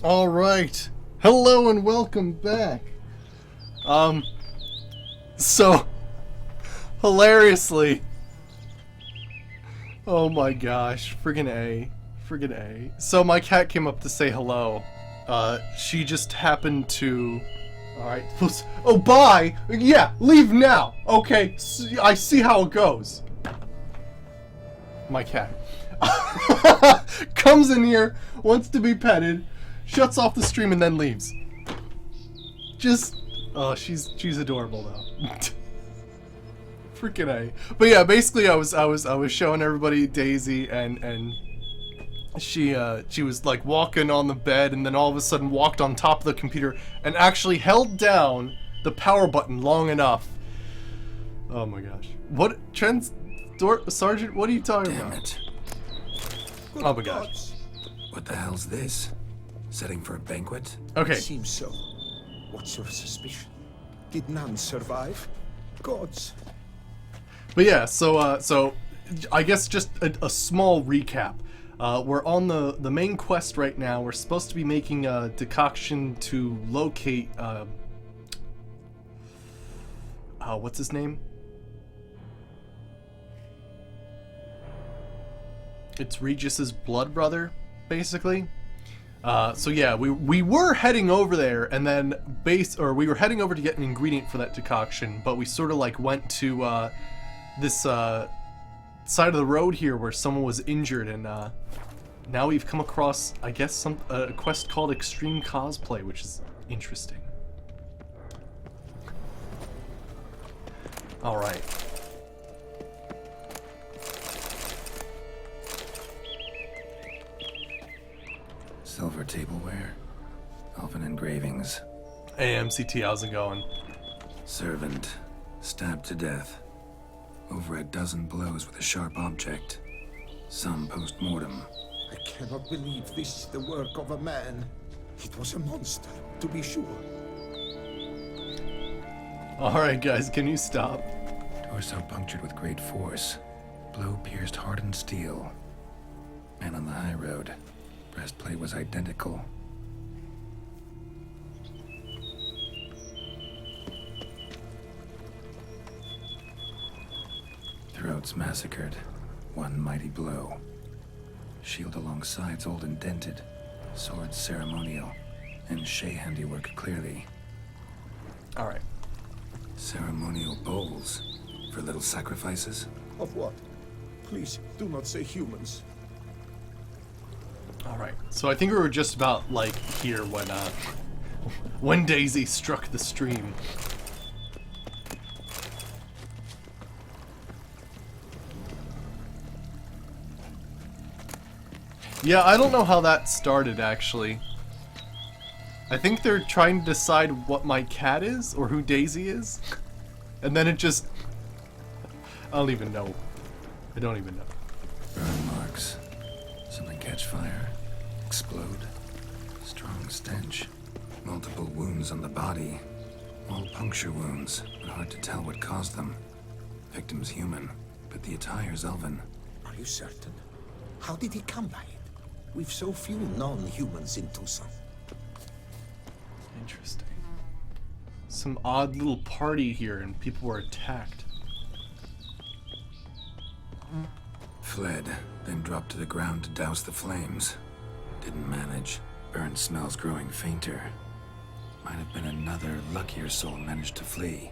All right. Hello and welcome back. So hilariously, oh my gosh, friggin' A. So my cat came up to say hello. She just happened to. All right. Oh, bye. Yeah, leave now. Okay. I see how it goes. My cat comes in here, wants to be petted, shuts off the stream, and then leaves. Just, oh, she's adorable though. Freaking A. But yeah, basically, I was showing everybody Daisy, and she was like walking on the bed, and then all of a sudden walked on top of the computer and actually held down the power button long enough. Oh my gosh! What Sergeant? What are you talking Damn about? it. Oh my gosh! What the hell's this? Setting for a banquet? Okay. Seems so. What's your suspicion? Did none survive? Gods. But yeah, so I guess just a small recap. We're on the main quest right now. We're supposed to be making a decoction to locate what's his name? It's Regis's blood brother, basically. So yeah, we were heading over there, and then we were heading over to get an ingredient for that decoction, but we sort of like went to this side of the road here where someone was injured, and now we've come across, I guess, a quest called Extreme Cosplay, which is interesting. All right. Silver tableware. Elven engravings. Hey, MCT, how's it going? Servant. Stabbed to death. Over a dozen blows with a sharp object. Some post-mortem. I cannot believe this is the work of a man. It was a monster, to be sure. Alright guys, can you stop? Torso punctured with great force. Blow pierced hardened steel. Man on the high road. Breastplate was identical. Throats massacred. One mighty blow. Shield along sides old and dented. Sword ceremonial. And Shay handiwork clearly. Alright. Ceremonial bowls. For little sacrifices? Of what? Please, do not say humans. Alright. So I think we were just about, like, here when Daisy struck the stream. Yeah, I don't know how that started, actually. I think they're trying to decide what my cat is, or who Daisy is. And then it just... I don't even know. I don't even know. Burn marks. Something catch fire. Explode. Strong stench. Multiple wounds on the body. All puncture wounds, but hard to tell what caused them. Victim's human, but the attire's elven. Are you certain? How did he come by it? We've so few non-humans in Tucson. Interesting. Some odd little party here and people were attacked. Fled, then dropped to the ground to douse the flames. Didn't manage. Burn smells growing fainter. Might have been another luckier soul managed to flee.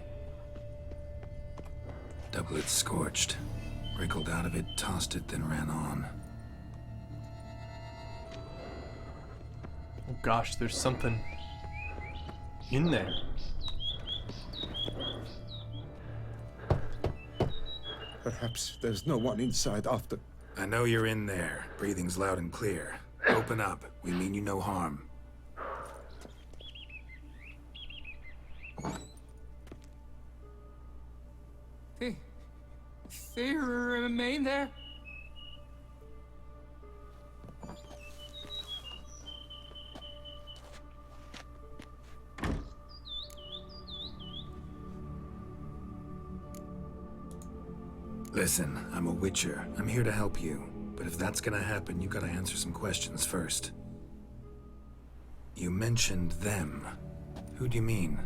Doublet scorched. Wriggled out of it, tossed it, then ran on. Oh gosh, there's something in there. Perhaps there's no one inside after. I know you're in there. Breathing's loud and clear. Open up. We mean you no harm. They remain there? Listen, I'm a Witcher. I'm here to help you. But if that's gonna happen, you gotta answer some questions first. You mentioned them. Who do you mean?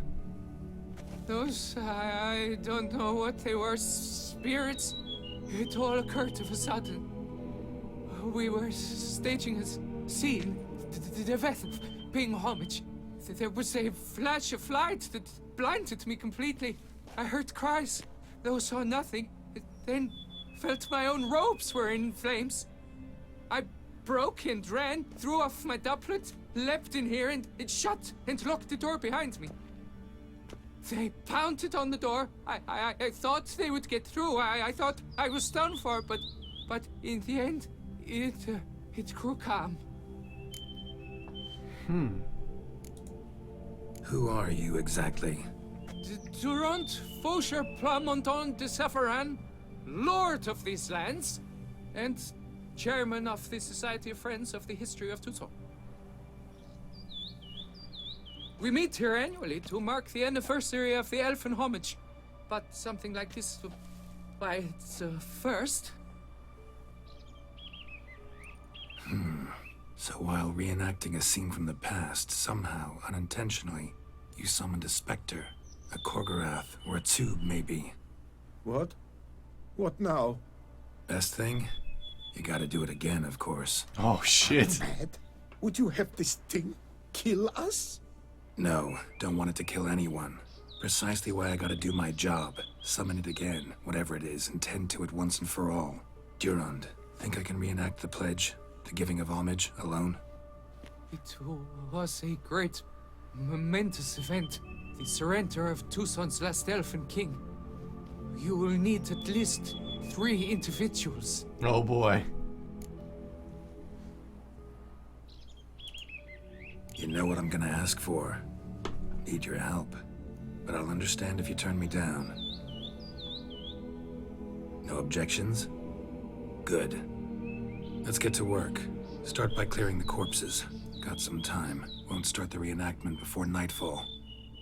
Those, I don't know what they were, spirits. It all occurred of a sudden. We were staging a scene, the death of paying homage. There was a flash of light that blinded me completely. I heard cries, though saw nothing. Then felt my own robes were in flames. I broke and ran, threw off my doublet, leapt in here, and it shut and locked the door behind me. They pounded on the door. I thought they would get through. I thought I was done for, but in the end, it grew calm. Who are you exactly? Durant Faucher Plamondon de Sephiran, Lord of these lands, and Chairman of the Society of Friends of the History of Tucson. We meet here annually to mark the anniversary of the Elfin Homage, but something like this, why, it's a first. So while reenacting a scene from the past, somehow, unintentionally, you summoned a specter, a Korgorath, or a tube, maybe. What? What now? Best thing? You gotta do it again, of course. Oh shit. Mad? Would you have this thing kill us? No, don't want it to kill anyone. Precisely why I gotta do my job. Summon it again, whatever it is, and tend to it once and for all. Durand, think I can reenact the pledge? The giving of homage, alone? It was a great, momentous event. The surrender of Tucson's last elfin king. You will need at least 3 individuals. Oh boy. You know what I'm gonna ask for. Need your help. But I'll understand if you turn me down. No objections? Good. Let's get to work. Start by clearing the corpses. Got some time. Won't start the reenactment before nightfall.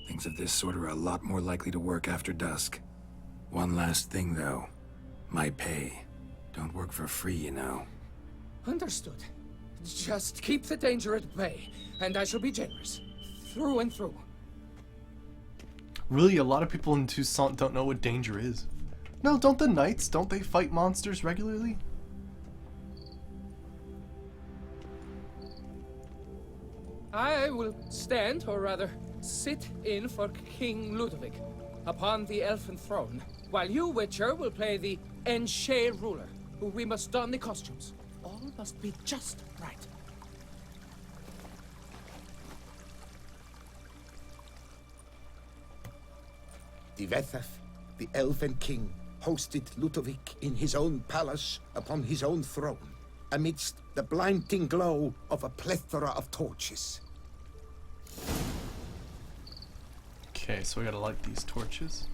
Things of this sort are a lot more likely to work after dusk. One last thing, though. My pay. Don't work for free, you know. Understood. Just keep the danger at bay, and I shall be generous. Through and through. Really, a lot of people in Tucson don't know what danger is. No, don't the knights? Don't they fight monsters regularly? I will stand, or rather, sit in for King Ludovic upon the elfin throne, while you, Witcher, will play the Enshe ruler. We must don the costumes. All must be just right. Divethaf, the Elven King, hosted Ludovic in his own palace upon his own throne, amidst the blinding glow of a plethora of torches. Okay, so we gotta light these torches.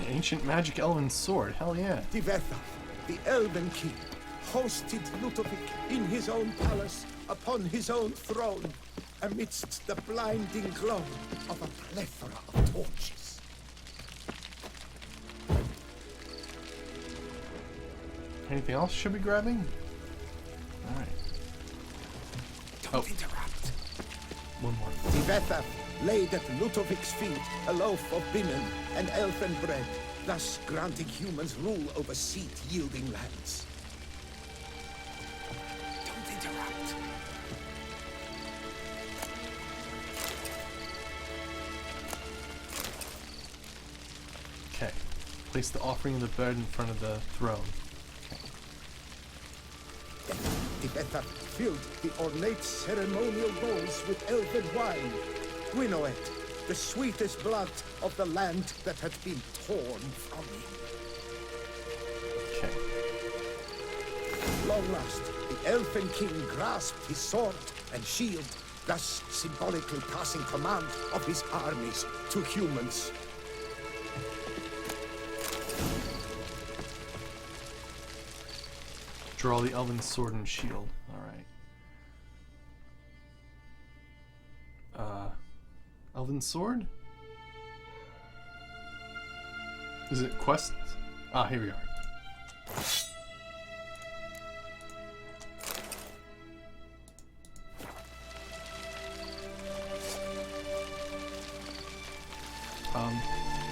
Ancient magic elven sword, hell yeah. Divethaf, the Elven King, hosted Ludovic in his own palace upon his own throne, amidst the blinding glow of a plethora of torches. Anything else should be grabbing? Alright. Don't interrupt. One more. Divethaf laid at Ludovic's feet a loaf of binnen and elfin bread, thus granting humans rule over seed-yielding lands. Don't interrupt. Okay. Place the offering of the bread in front of the throne. Divethaf filled the ornate ceremonial bowls with elfin wine. Gwynnoet, the sweetest blood of the land that had been torn from him. Okay. Long last, the Elfin King grasped his sword and shield, thus symbolically passing command of his armies to humans. Draw the elven sword and shield. Alright. Elven sword? Is it quests? Ah, here we are.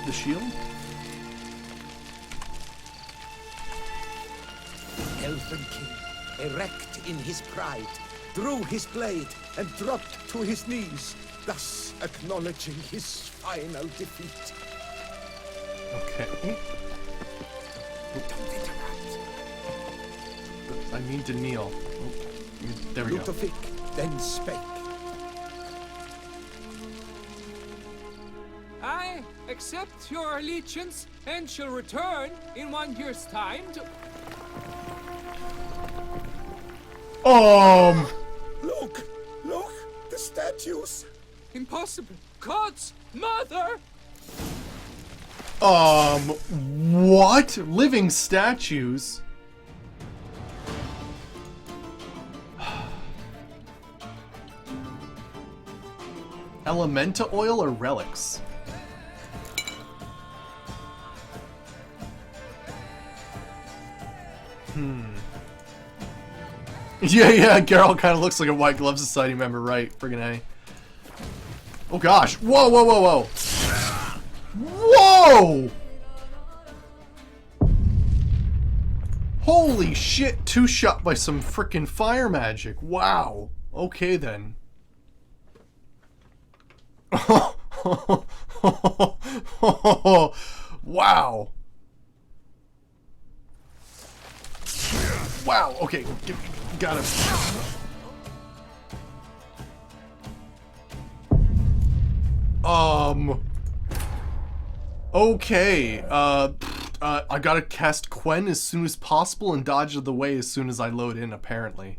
the shield. Elven King, erect in his pride, drew his blade and dropped to his knees, thus acknowledging his final defeat. Okay. Don't interrupt. I need to kneel. Oh, there we go. Ludovic then spake. I accept your allegiance and shall return in 1 year's time to... Look! Look! The statues! Impossible! God's mother! What? Living statues? Elementa oil or relics? Yeah, Geralt kind of looks like a White Glove Society member, right? Friggin' A. Oh gosh. Whoa, whoa, whoa, whoa! Whoa! Holy shit, two shot by some frickin' fire magic. Wow. Okay then. Wow. Wow, okay, got him. Okay, I gotta cast Quen as soon as possible and dodge out of the way as soon as I load in, apparently.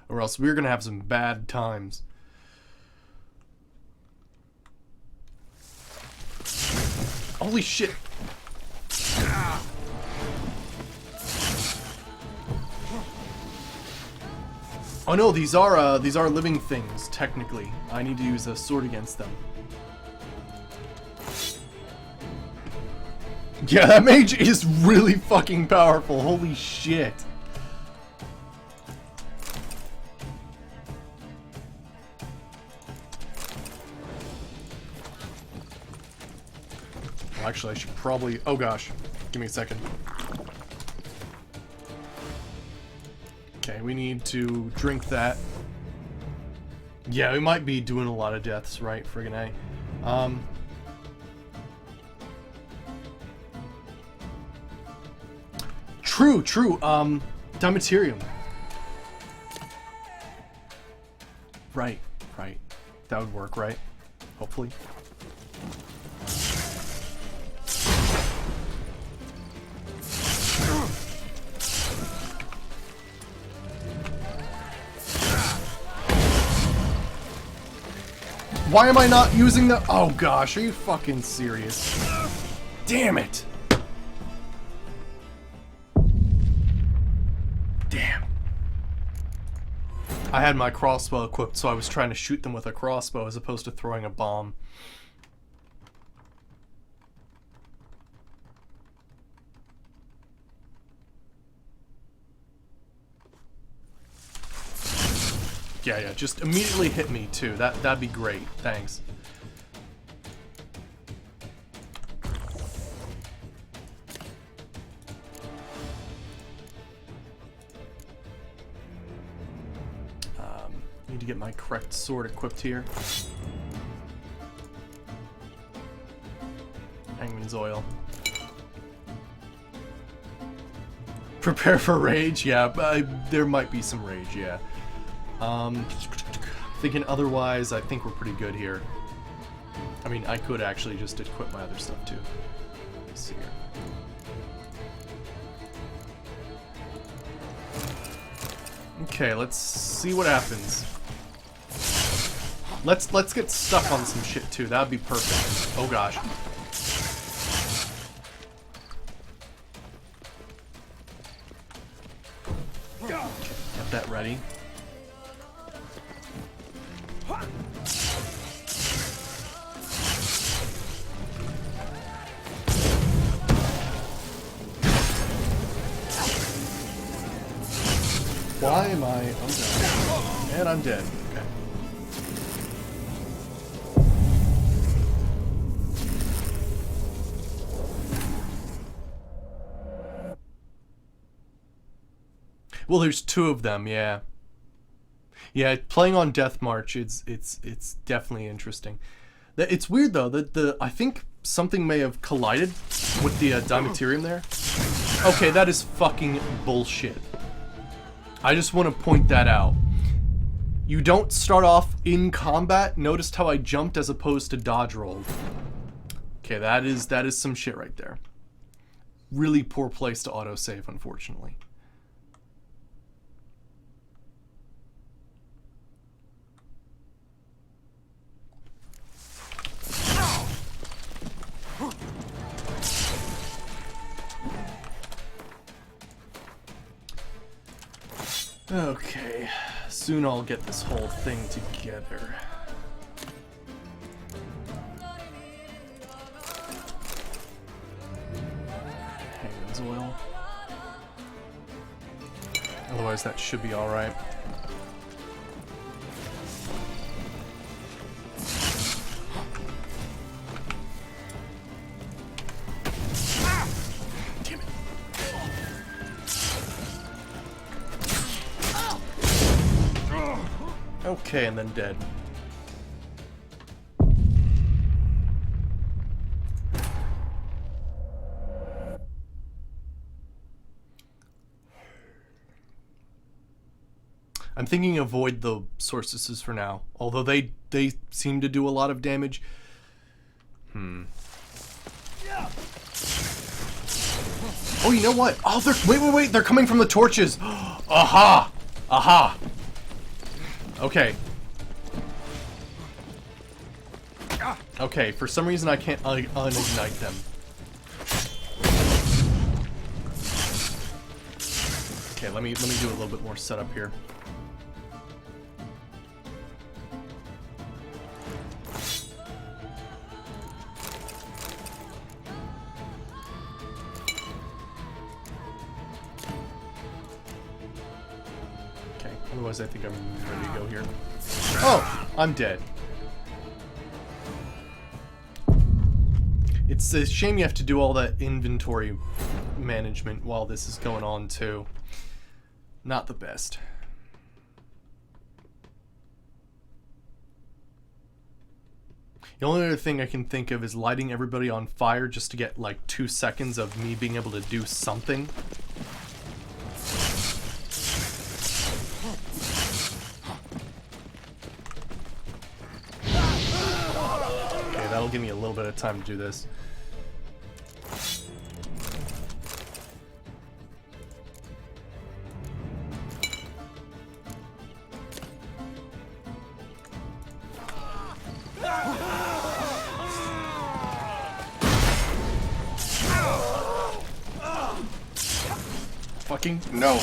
Or else we're gonna have some bad times. Holy shit! Oh no, these are living things, technically. I need to use a sword against them. Yeah, that mage is really fucking powerful. Holy shit. Well, actually, I should probably... Oh gosh. Give me a second. Okay, we need to drink that. Yeah, we might be doing a lot of deaths, right? Friggin' A. True. Dimaterium. Right. That would work, right? Hopefully. Why am I not using the... Oh gosh, are you fucking serious? Damn it! Damn. I had my crossbow equipped, so I was trying to shoot them with a crossbow as opposed to throwing a bomb. Yeah, just immediately hit me too. That'd be great. Thanks. Need to get my correct sword equipped here. Hangman's oil. Prepare for rage. Yeah, there might be some rage. Yeah. Thinking otherwise, I think we're pretty good here. I mean, I could actually just equip my other stuff too. Let's see here. Okay, let's see what happens. Let's get stuck on some shit too. That'd be perfect. Oh gosh. Get that ready. Why am I... Oh, no. And I'm dead. Okay. Well, there's two of them, yeah. Yeah, playing on Death March, it's definitely interesting. It's weird though that I think something may have collided with the Dimaterium there. Okay, that is fucking bullshit. I just want to point that out. You don't start off in combat. Noticed how I jumped as opposed to dodge rolled. Okay, that is some shit right there. Really poor place to autosave, unfortunately. Okay, soon I'll get this whole thing together. Hangman's oil. Otherwise that should be alright. Damn it. Okay, and then dead. I'm thinking avoid the sorceresses for now, although they seem to do a lot of damage. Oh, you know what? Oh, wait, they're coming from the torches. Aha! Aha! Okay. Okay, for some reason I can't unignite them. Okay, let me do a little bit more setup here. Okay, otherwise I think I'm ready to go here. Oh, I'm dead. It's a shame you have to do all that inventory management while this is going on too. Not the best. The only other thing I can think of is lighting everybody on fire just to get like 2 seconds of me being able to do something. Okay, that'll give me a little bit of time to do this. Fucking no.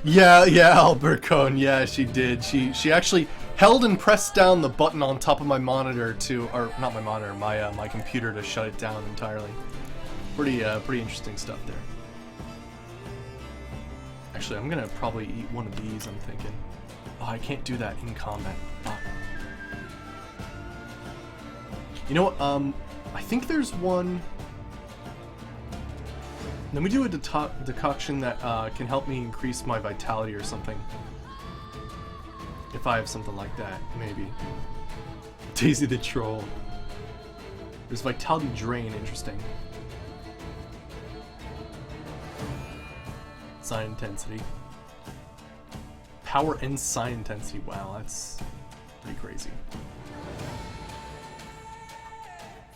Yeah, Albert Cohn. Yeah, she did. She actually held and pressed down the button on top of my monitor to, or not my monitor, my computer to shut it down entirely. Pretty interesting stuff there. Actually, I'm gonna probably eat one of these. I'm thinking. Oh, I can't do that in combat. Fuck. You know what, I think there's one... Let me do a decoction that can help me increase my vitality or something. If I have something like that, maybe. Daisy the Troll. There's Vitality Drain, interesting. Sign Intensity. Power and Sign Intensity, wow, that's pretty crazy.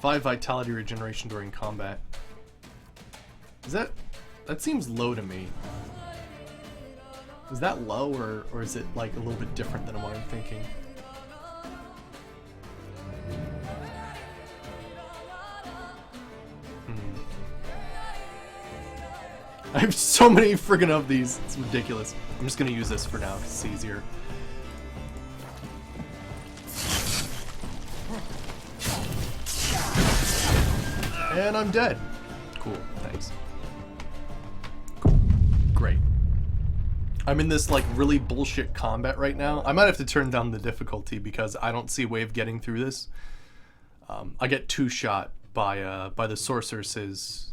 5 vitality regeneration during combat. Is that seems low to me. Is that low or is it like a little bit different than what I'm thinking? I have so many friggin' of these. It's ridiculous. I'm just gonna use this for now because it's easier. And I'm dead. Cool, thanks. Cool. Great. I'm in this like really bullshit combat right now. I might have to turn down the difficulty because I don't see a way of getting through this. I get 2 shot, by the sorceresses.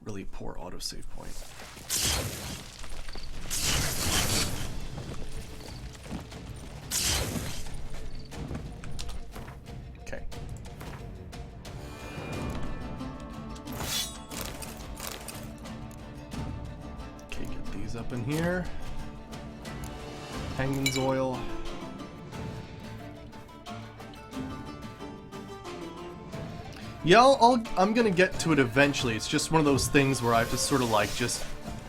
Really poor autosave point. Okay. Okay, get these up in here. Hangman's oil. Yeah, I'm gonna get to it eventually. It's just one of those things where I have to sort of like just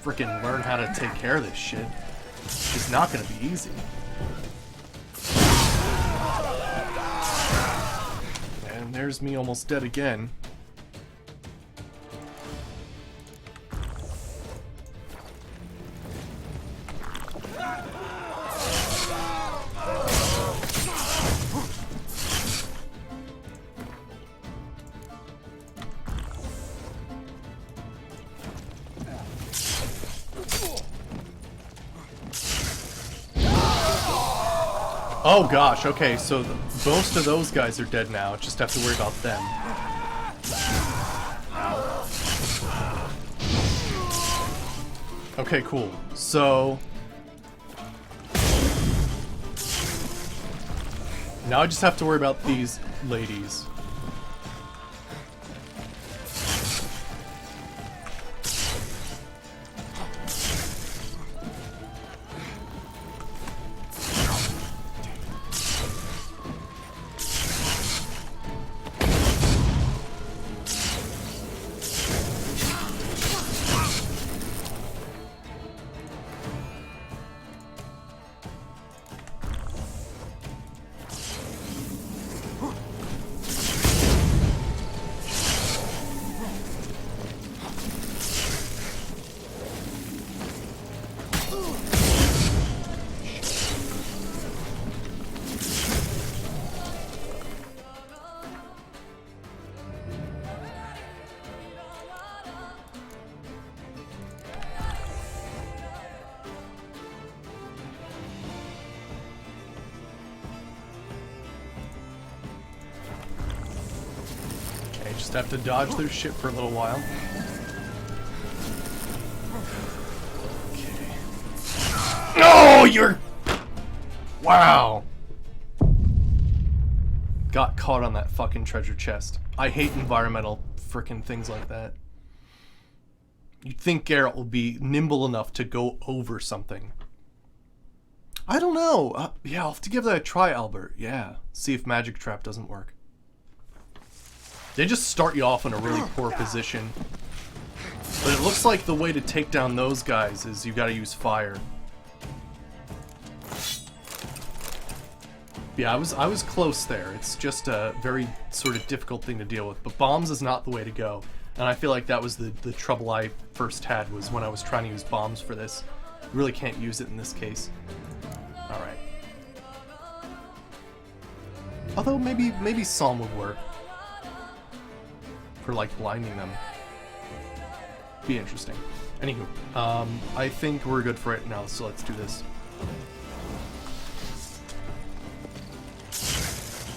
freaking learn how to take care of this shit. It's not gonna be easy. And there's me almost dead again. Oh gosh, okay, so most of those guys are dead now. Just have to worry about them. Okay, cool. So now I just have to worry about these ladies. Just have to dodge their shit for a little while. Okay. No, you're... Wow. Got caught on that fucking treasure chest. I hate environmental frickin' things like that. You'd think Geralt will be nimble enough to go over something. I don't know. Yeah, I'll have to give that a try, Albert. Yeah. See if Magic Trap doesn't work. They just start you off in a really poor position. But it looks like the way to take down those guys is you gotta use fire. Yeah, I was close there. It's just a very sort of difficult thing to deal with. But bombs is not the way to go. And I feel like that was the trouble I first had, was when I was trying to use bombs for this. You really can't use it in this case. Alright. Although maybe Psalm would work. For like blinding them. Be interesting. Anywho, I think we're good for it now, so let's do this.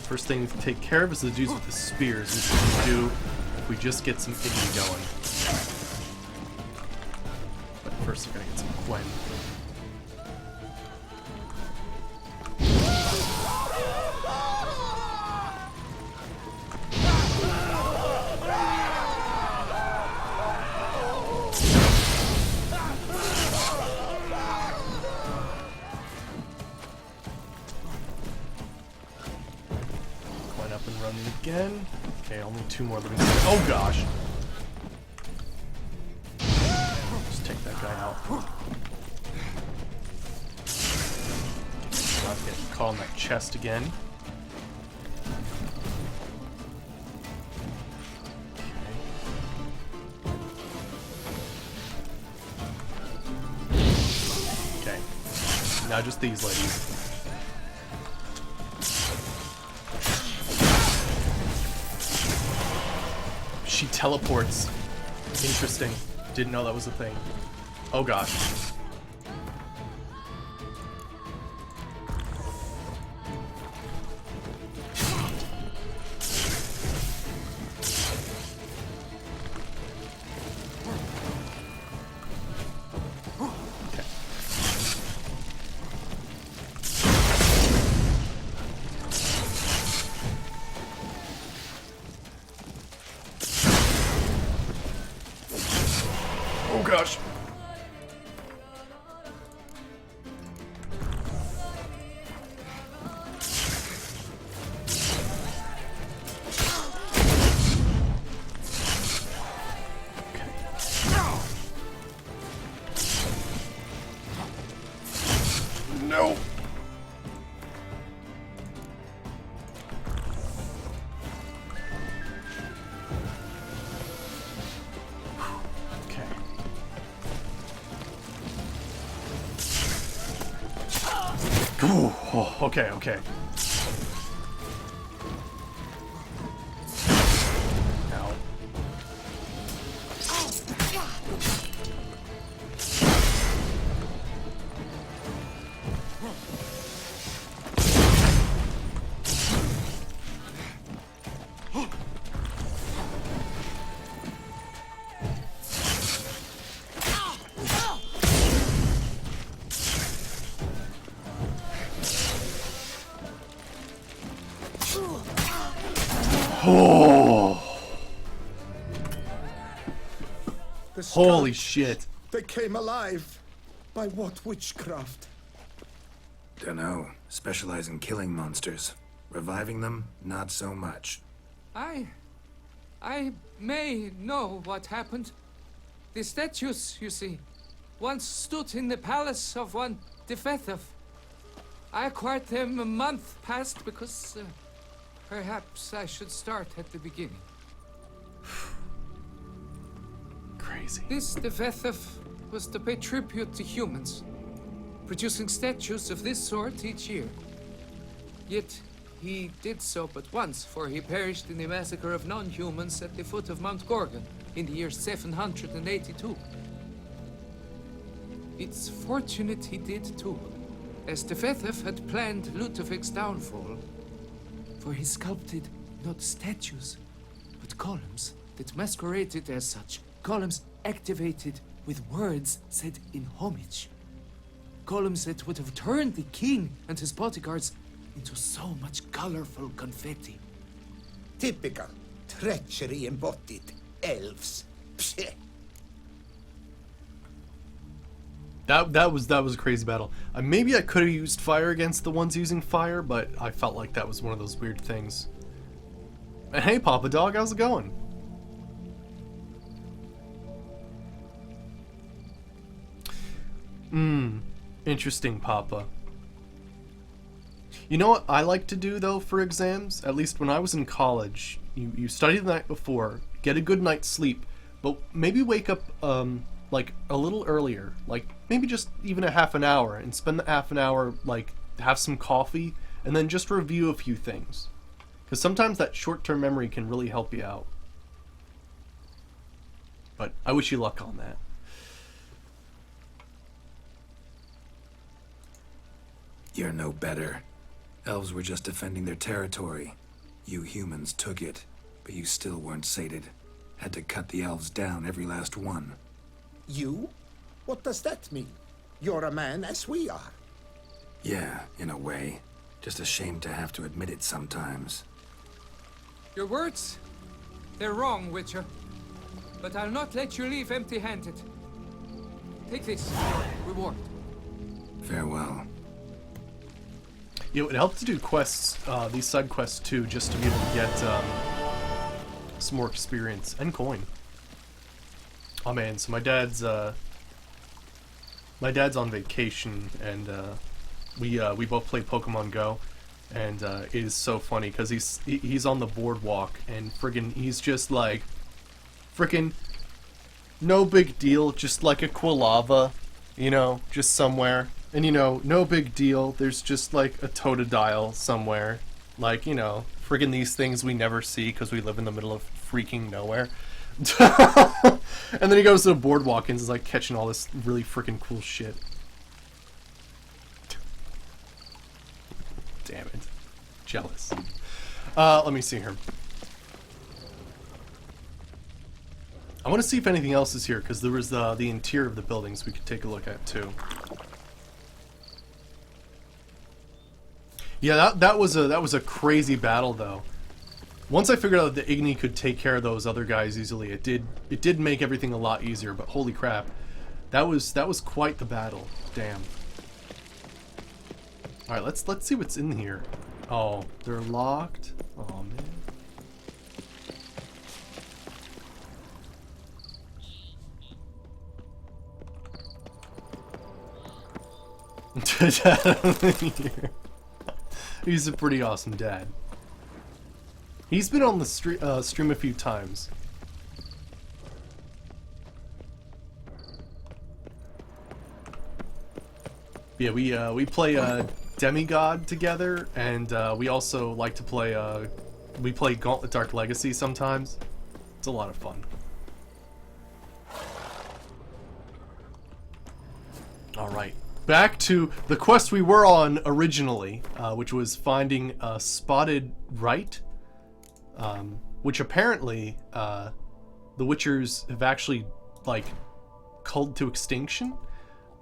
First thing to take care of is the dudes with the spears, which we can do if we just get some Iggy going. But first we're gonna get some Gwen. Again. Okay, only 2 more living. Oh gosh! Just take that guy out. Not get caught on that chest again. Okay. Now just these ladies. She teleports. Interesting. Didn't know that was a thing. Oh gosh. gosh. No. Okay. Ooh, oh, okay, okay. Ow. Oh, The holy scourge, shit. They came alive. By what witchcraft? Dunno. Specialize in killing monsters. Reviving them, not so much. I may know what happened. The statues, you see, once stood in the palace of one Defethov. I acquired them a month past because perhaps I should start at the beginning. Crazy. This Defethov was to pay tribute to humans, producing statues of this sort each year. Yet he did so but once, for he perished in the massacre of non-humans at the foot of Mount Gorgon in the year 782. It's fortunate he did too, as Defethov had planned Ludovic's downfall, for he sculpted not statues, but columns that masqueraded as such. Columns activated with words said in homage. Columns that would have turned the king and his bodyguards into so much colorful confetti. Typical. Treachery embodied. Elves. Psheh. That was a crazy battle. Maybe I could have used fire against the ones using fire, but I felt like that was one of those weird things. And hey, Papa Dog, how's it going? Interesting, Papa. You know what I like to do, though, for exams? At least when I was in college, you study the night before, get a good night's sleep, but maybe wake up, like, a little earlier. Like, maybe just even a half an hour, and spend the half an hour, like, have some coffee, and then just review a few things. Because sometimes that short-term memory can really help you out. But I wish you luck on that. You're no better. Elves were just defending their territory. You humans took it, but you still weren't sated. Had to cut the elves down, every last one. You? What does that mean? You're a man as we are. Yeah, in a way. Just ashamed to have to admit it sometimes. Your words, they're wrong, Witcher. But I'll not let you leave empty-handed. Take this, your reward. Farewell. You know, it helps to do quests, these side quests too, just to be able to get some more experience and coin. Oh man, so my dad's on vacation, and we both play Pokemon Go, and it is so funny because he's on the boardwalk and friggin' he's just like frickin' no big deal, just like a Quilava, you know, just somewhere. And, you know, no big deal. There's just, like, a Totodile somewhere. Like, you know, friggin' these things we never see because we live in the middle of freaking nowhere. And then he goes to the boardwalk and is, like, catching all this really freaking cool shit. Damn it. Jealous. Let me see here. I want to see if anything else is here, because there was the interior of the buildings we could take a look at, too. Yeah, that was a crazy battle though. Once I figured out that Igni could take care of those other guys easily, it did make everything a lot easier, but holy crap. That was quite the battle. Damn. Alright, let's see what's in here. Oh, they're locked. Oh man. He's a pretty awesome dad. He's been on the stream a few times. Yeah, we play Demigod together, and we also like to play we play Gauntlet Dark Legacy sometimes. It's a lot of fun. All right. Back to the quest we were on originally, which was finding a spotted right, which apparently the Witchers have actually like culled to extinction,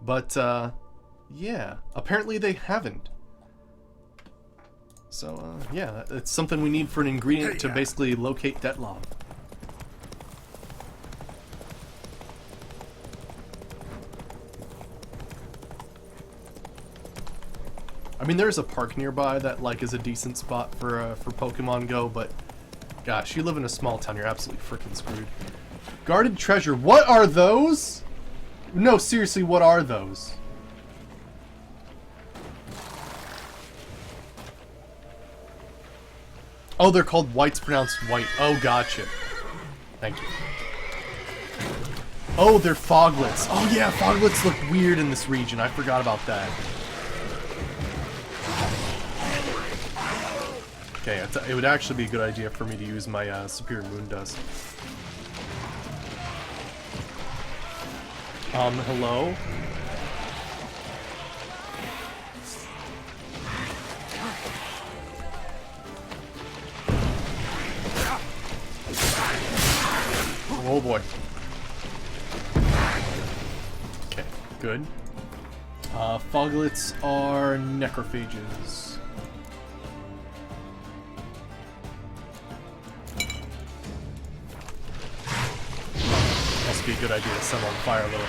but yeah, apparently they haven't. So yeah, it's something we need for an ingredient to basically locate Detlav. I mean, there's a park nearby that like is a decent spot for Pokemon Go, but gosh, you live in a small town, you're absolutely freaking screwed. Guarded treasure. What are those? No, seriously, what are those? Oh, they're called whites, pronounced white. Oh, gotcha. Thank you. Oh, they're foglets. Oh yeah, foglets look weird in this region. I forgot about that. Okay, it would actually be a good idea for me to use my Superior Moon Dust. Hello? Oh boy. Okay, good. Foglets are necrophages. Must be a good idea to set on fire a little.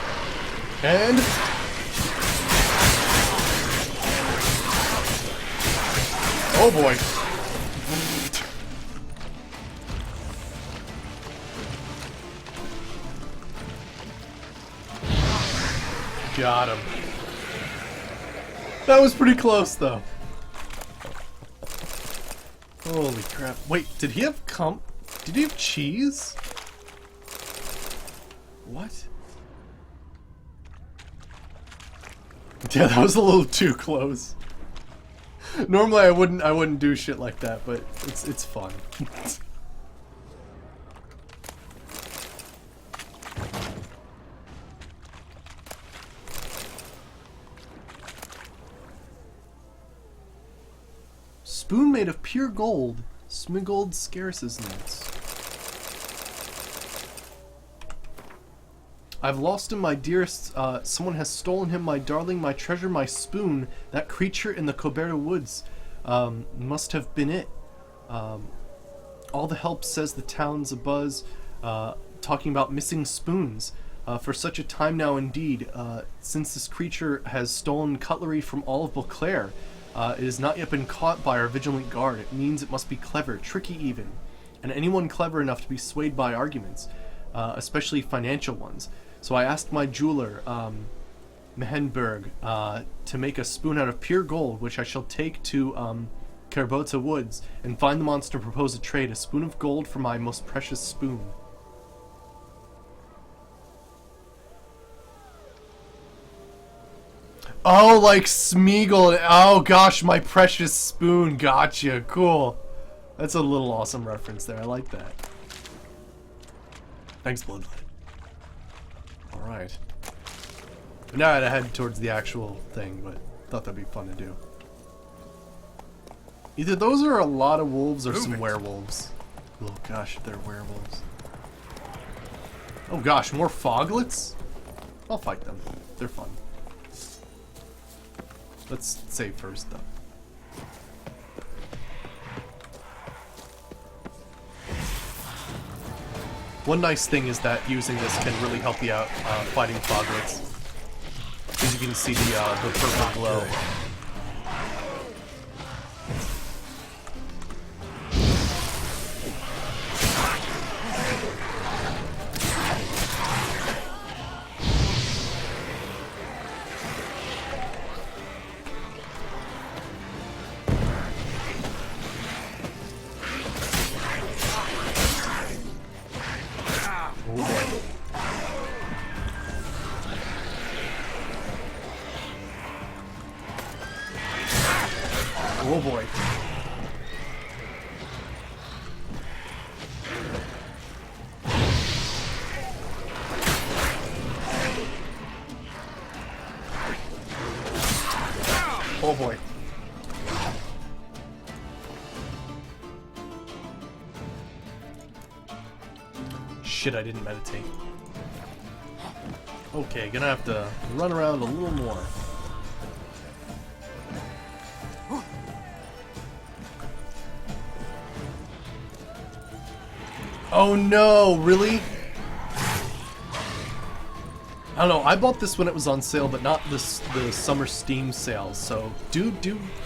And oh boy. Got him. That was pretty close though. Holy crap. Wait, did he have did he have cheese? What? Yeah, that was a little too close. Normally I wouldn't do shit like that, but it's fun. Spoon made of pure gold, smiggled scarce's nuts. I've lost him, my dearest. Someone has stolen him, my darling, my treasure, my spoon. That creature in the Coberta woods must have been it. All the help says the town's abuzz, talking about missing spoons. For such a time now, indeed, since this creature has stolen cutlery from all of Beauclair, it has not yet been caught by our vigilant guard. It means it must be clever, tricky even, and anyone clever enough to be swayed by arguments, especially financial ones. So I asked my jeweler, Mehenberg, to make a spoon out of pure gold, which I shall take to Coberta Woods and find the monster, propose a trade, a spoon of gold for my most precious spoon. Oh, like Smeagol. Oh gosh, my precious spoon. Gotcha. Cool. That's a little awesome reference there. I like that. Thanks, Bloodlight. Alright. Now I'd head towards the actual thing, but thought that'd be fun to do. Either those are a lot of wolves or some werewolves. Oh gosh, they're werewolves. Oh gosh, more foglets? I'll fight them. They're fun. Let's save first, though. One nice thing is that using this can really help you out fighting foglets. As you can see the purple glow. Oh boy. Oh boy. Shit, I didn't meditate. Okay, gonna have to run around a little more. Oh no, really? I don't know, I bought this when it was on sale, but not the summer Steam sales, so do,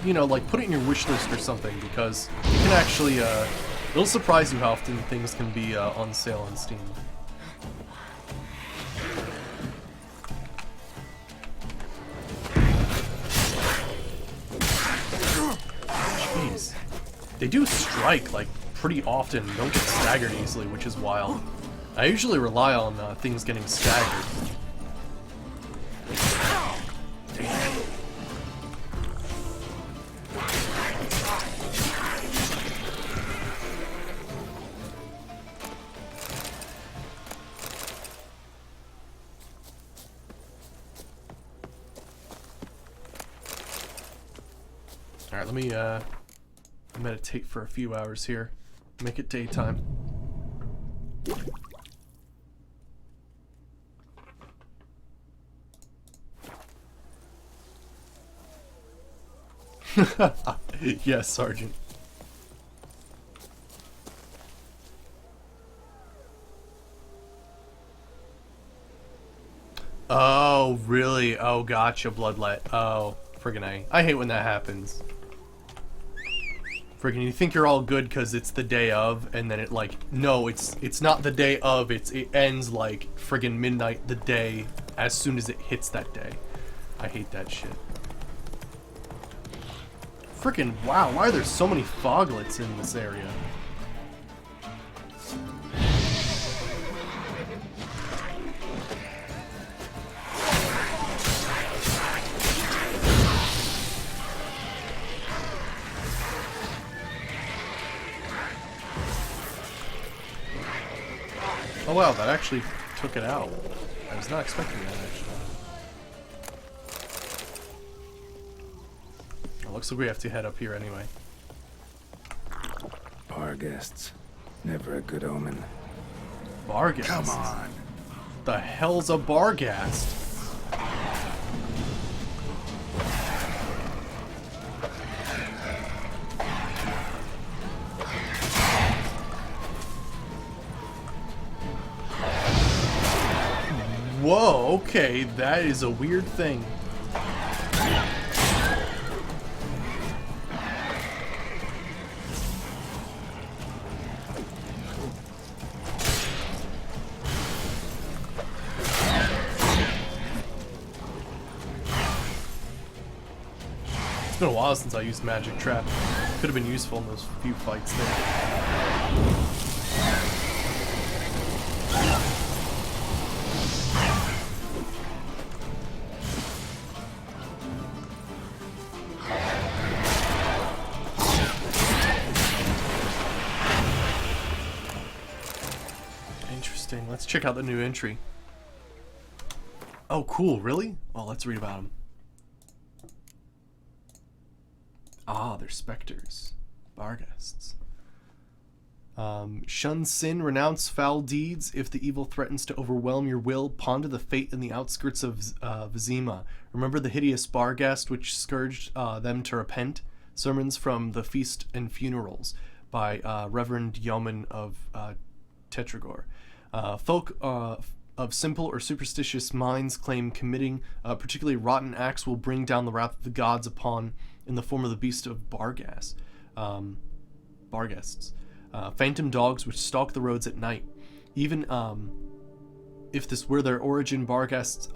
you know, like, put it in your wish list or something, because you can actually, it'll surprise you how often things can be on sale on Steam. Jeez. They do strike, like, pretty often, don't get staggered easily, which is wild. I usually rely on things getting staggered. Alright, let me meditate for a few hours here. Make it daytime. Yes, Sergeant. Oh, really? Oh, gotcha, Bloodlet. Oh, friggin' A. I hate when that happens. Friggin', you think you're all good because it's the day of, and then it like, no, it's not the day of, it ends like friggin' midnight the day as soon as it hits that day. I hate that shit. Frickin', wow, why are there so many foglets in this area? Oh wow, that actually took it out. I was not expecting that, actually. It looks like we have to head up here anyway. Bar guests. Never a good omen. Barghast? Come on. The hell's a Barghast? Whoa, okay, that is a weird thing. It's been a while since I used Magic Trap. Could have been useful in those few fights there. Interesting. Let's check out the new entry. Oh, cool. Really? Well, let's read about them. Ah, they're specters. Barghasts. Shun sin, renounce foul deeds. If the evil threatens to overwhelm your will, ponder the fate in the outskirts of Vizima. Remember the hideous Barghast which scourged them to repent. Sermons from the Feast and Funerals by Reverend Yeoman of Tetragor. Folk of simple or superstitious minds claim committing particularly rotten acts will bring down the wrath of the gods upon in the form of the beast of Barghast. Barghasts. Phantom dogs which stalk the roads at night. Even if this were their origin, Barghasts,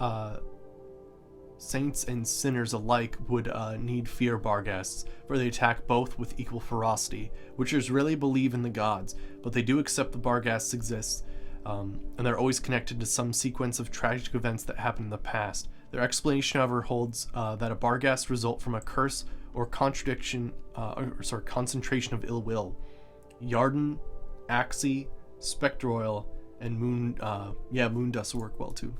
saints and sinners alike would need fear Barghasts, for they attack both with equal ferocity. Witchers rarely believe in the gods, but they do accept the Barghasts exist, and they're always connected to some sequence of tragic events that happened in the past. Their explanation, however, holds that a Barghast result from a curse or concentration of ill will. Yarden, Axie, Spectre Oil, and moon dust work well too.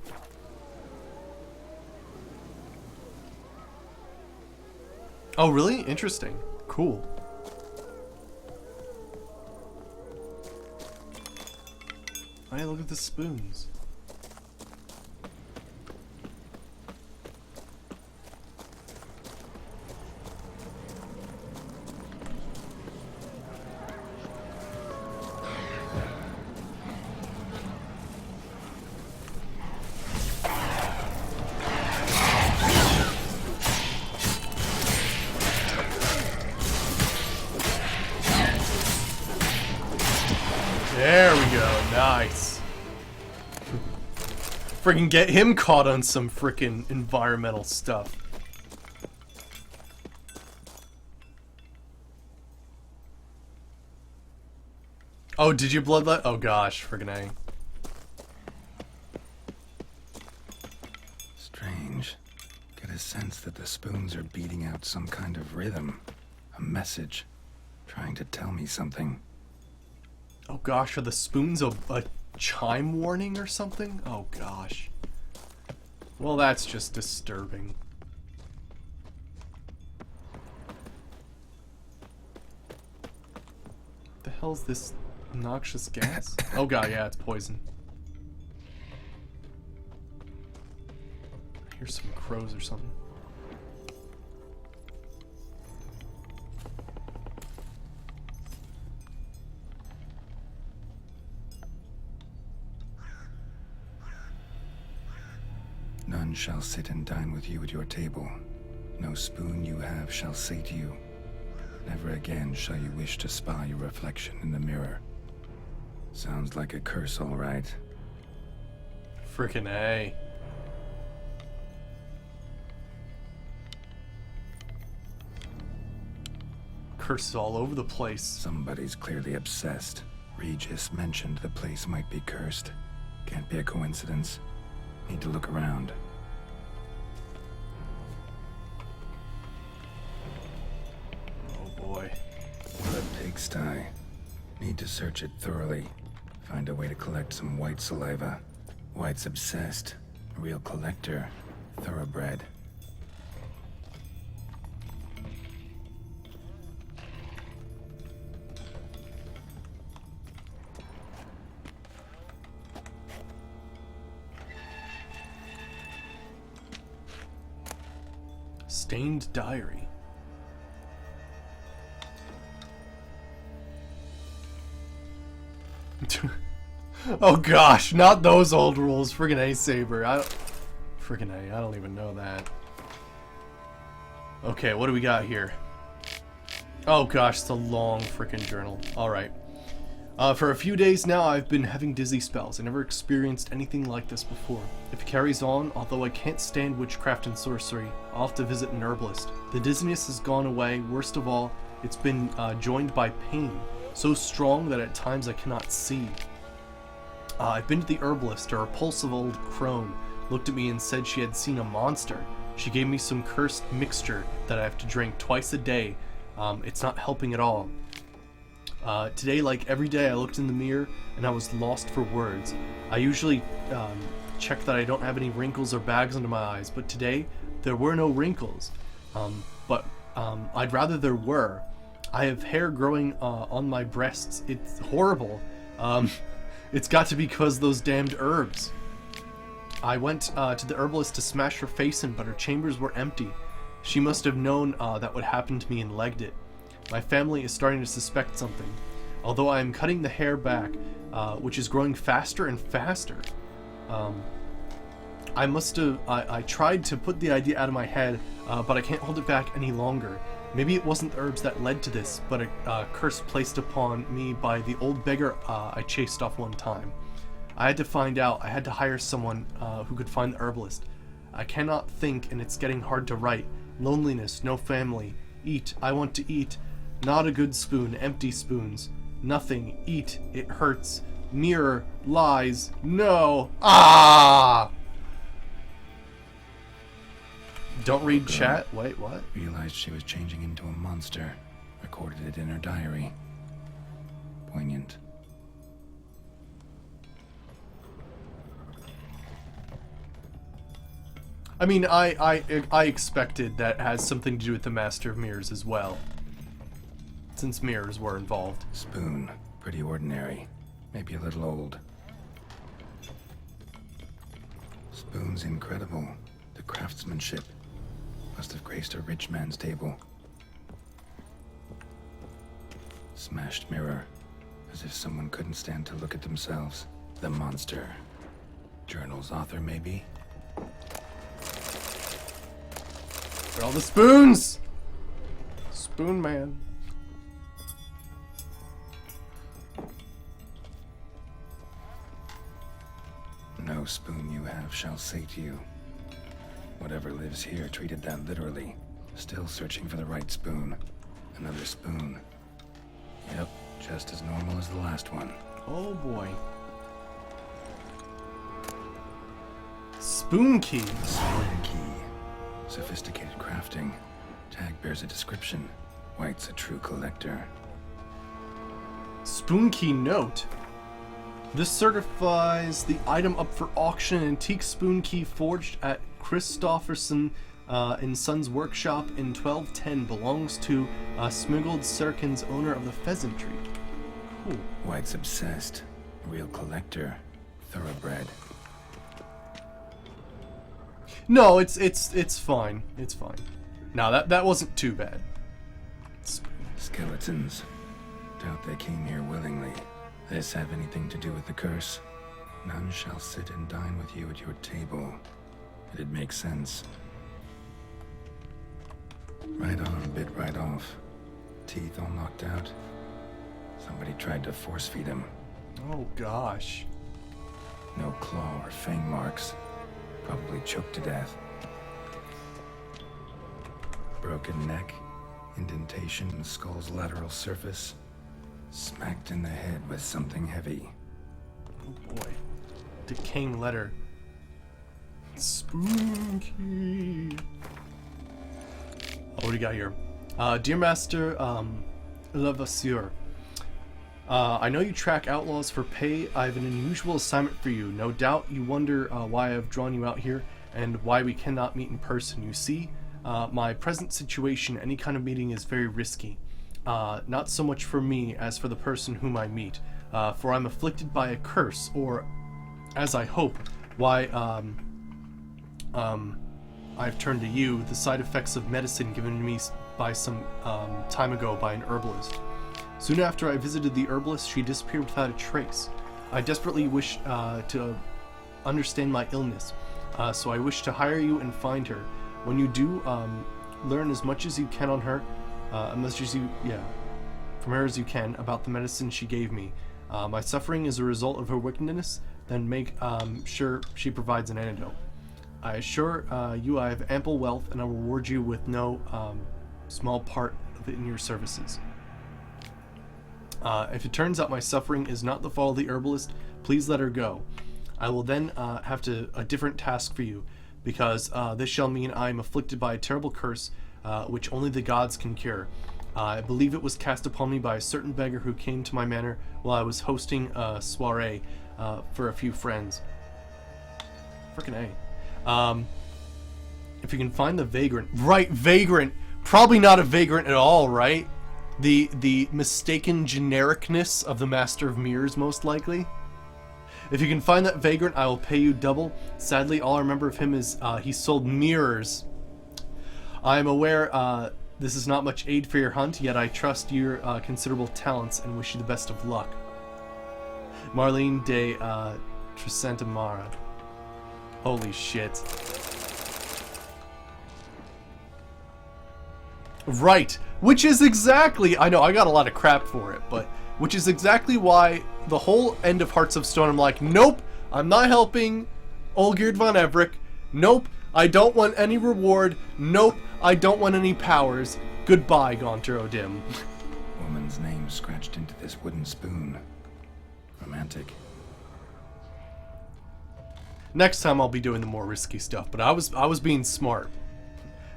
Oh, really? Interesting. Cool. Hey, look at the spoons. There we go, nice. Freaking get him caught on some freaking environmental stuff. Oh, did you bloodlet? Oh gosh, freaking A. Strange. Get a sense that the spoons are beating out some kind of rhythm. A message. Trying to tell me something. Oh gosh, are the spoons a chime warning or something? Oh gosh. Well, that's just disturbing. What the hell's this noxious gas? Oh god, yeah, it's poison. I hear some crows or something. None shall sit and dine with you at your table. No spoon you have shall say to you, never again shall you wish to spy your reflection in the mirror. Sounds like a curse, all right. Frickin' A. Curses all over the place. Somebody's clearly obsessed. Regis mentioned the place might be cursed. Can't be a coincidence. Need to look around. Oh boy. What a pigsty. Need to search it thoroughly. Find a way to collect some white saliva. White's obsessed. A real collector. Thoroughbred. Stained diary. Oh gosh, not those old rules. Friggin' A, Saber. I don't even know that. Okay, what do we got here? Oh gosh, it's a long freaking journal. Alright. For a few days now, I've been having dizzy spells. I never experienced anything like this before. If it carries on, although I can't stand witchcraft and sorcery, I'll have to visit an herbalist. The dizziness has gone away. Worst of all, it's been joined by pain, so strong that at times I cannot see. I've been to the herbalist. A repulsive old crone looked at me and said she had seen a monster. She gave me some cursed mixture that I have to drink twice a day. It's not helping at all. Today, like every day, I looked in the mirror and I was lost for words. I usually check that I don't have any wrinkles or bags under my eyes, but today there were no wrinkles. But I'd rather there were. I have hair growing on my breasts. It's horrible. It's got to be because those damned herbs. I went to the herbalist to smash her face in, but her chambers were empty. She must have known that would happen to me and legged it. My family is starting to suspect something. Although I am cutting the hair back, which is growing faster and faster. I tried to put the idea out of my head, but I can't hold it back any longer. Maybe it wasn't the herbs that led to this, but a curse placed upon me by the old beggar I chased off one time. I had to find out. I had to hire someone who could find the herbalist. I cannot think, and it's getting hard to write. Loneliness, no family. Eat, I want to eat. Not a good spoon, empty spoons. Nothing, eat, it hurts. Mirror, lies, no. Ah! Don't read chat. Wait, what? Realized she was changing into a monster. Recorded it in her diary. Poignant. I mean, I expected that has something to do with the Master of Mirrors as well, since mirrors were involved. Spoon. Pretty ordinary. Maybe a little old. Spoon's incredible. The craftsmanship. Must have graced a rich man's table. Smashed mirror. As if someone couldn't stand to look at themselves. The monster. Journal's author, maybe? Where are all the spoons? Spoon man. No spoon you have shall sate you. Whatever lives here treated that literally. Still searching for the right spoon. Another spoon. Yep, just as normal as the last one. Oh boy. Spoon key. Spoon key. Sophisticated crafting. Tag bears a description. White's a true collector. Spoon key note. This certifies the item up for auction. An antique spoon key forged at Christofferson and Sons Workshop in 1210 belongs to Smiggold Serkins, owner of the Pheasantry. Cool. White's obsessed. Real collector. Thoroughbred. No, it's fine. It's fine. No, that wasn't too bad. Skeletons. Doubt they came here willingly. This have anything to do with the curse? None shall sit and dine with you at your table. It'd make sense. Right on, bit right off. Teeth all knocked out. Somebody tried to force feed him. Oh gosh. No claw or fang marks. Probably choked to death. Broken neck. Indentation in skull's lateral surface. Smacked in the head with something heavy. Oh boy. Decaying letter. Spoon key. Oh, what do you got here? Dear Master Levasseur, I know you track outlaws for pay. I have an unusual assignment for you. No doubt you wonder why I've drawn you out here and why we cannot meet in person. You see, my present situation, any kind of meeting is very risky. Not so much for me as for the person whom I meet, for I'm afflicted by a curse, or, as I hope, why, I've turned to you, the side effects of medicine given to me by some time ago by an herbalist. Soon after I visited the herbalist, she disappeared without a trace. I desperately wish to understand my illness, so I wish to hire you and find her. When you do, learn as much as you can on her, from her as you can about the medicine she gave me. My suffering is a result of her wickedness, then make sure she provides an antidote. I assure you I have ample wealth, and I will reward you with no small part of it in your services. If it turns out my suffering is not the fault of the herbalist, please let her go. I will then have a different task for you, because this shall mean I am afflicted by a terrible curse, which only the gods can cure. I believe it was cast upon me by a certain beggar who came to my manor while I was hosting a soiree for a few friends. Frickin' A. If you can find the vagrant. Right, vagrant! Probably not a vagrant at all, right? The mistaken genericness of the Master of Mirrors, most likely. If you can find that vagrant, I will pay you double. Sadly, all I remember of him is he sold mirrors. I am aware this is not much aid for your hunt, yet I trust your considerable talents and wish you the best of luck. Marlene de Trisantamara. Holy shit. Right, which is exactly, I know I got a lot of crap for it, but which is exactly why the whole end of Hearts of Stone I'm like, nope, I'm not helping Olgierd von Everick. Nope, I don't want any reward. Nope, I don't want any powers. Goodbye, Gaunter O'Dim. Woman's name scratched into this wooden spoon. Romantic. Next time I'll be doing the more risky stuff, but I was being smart.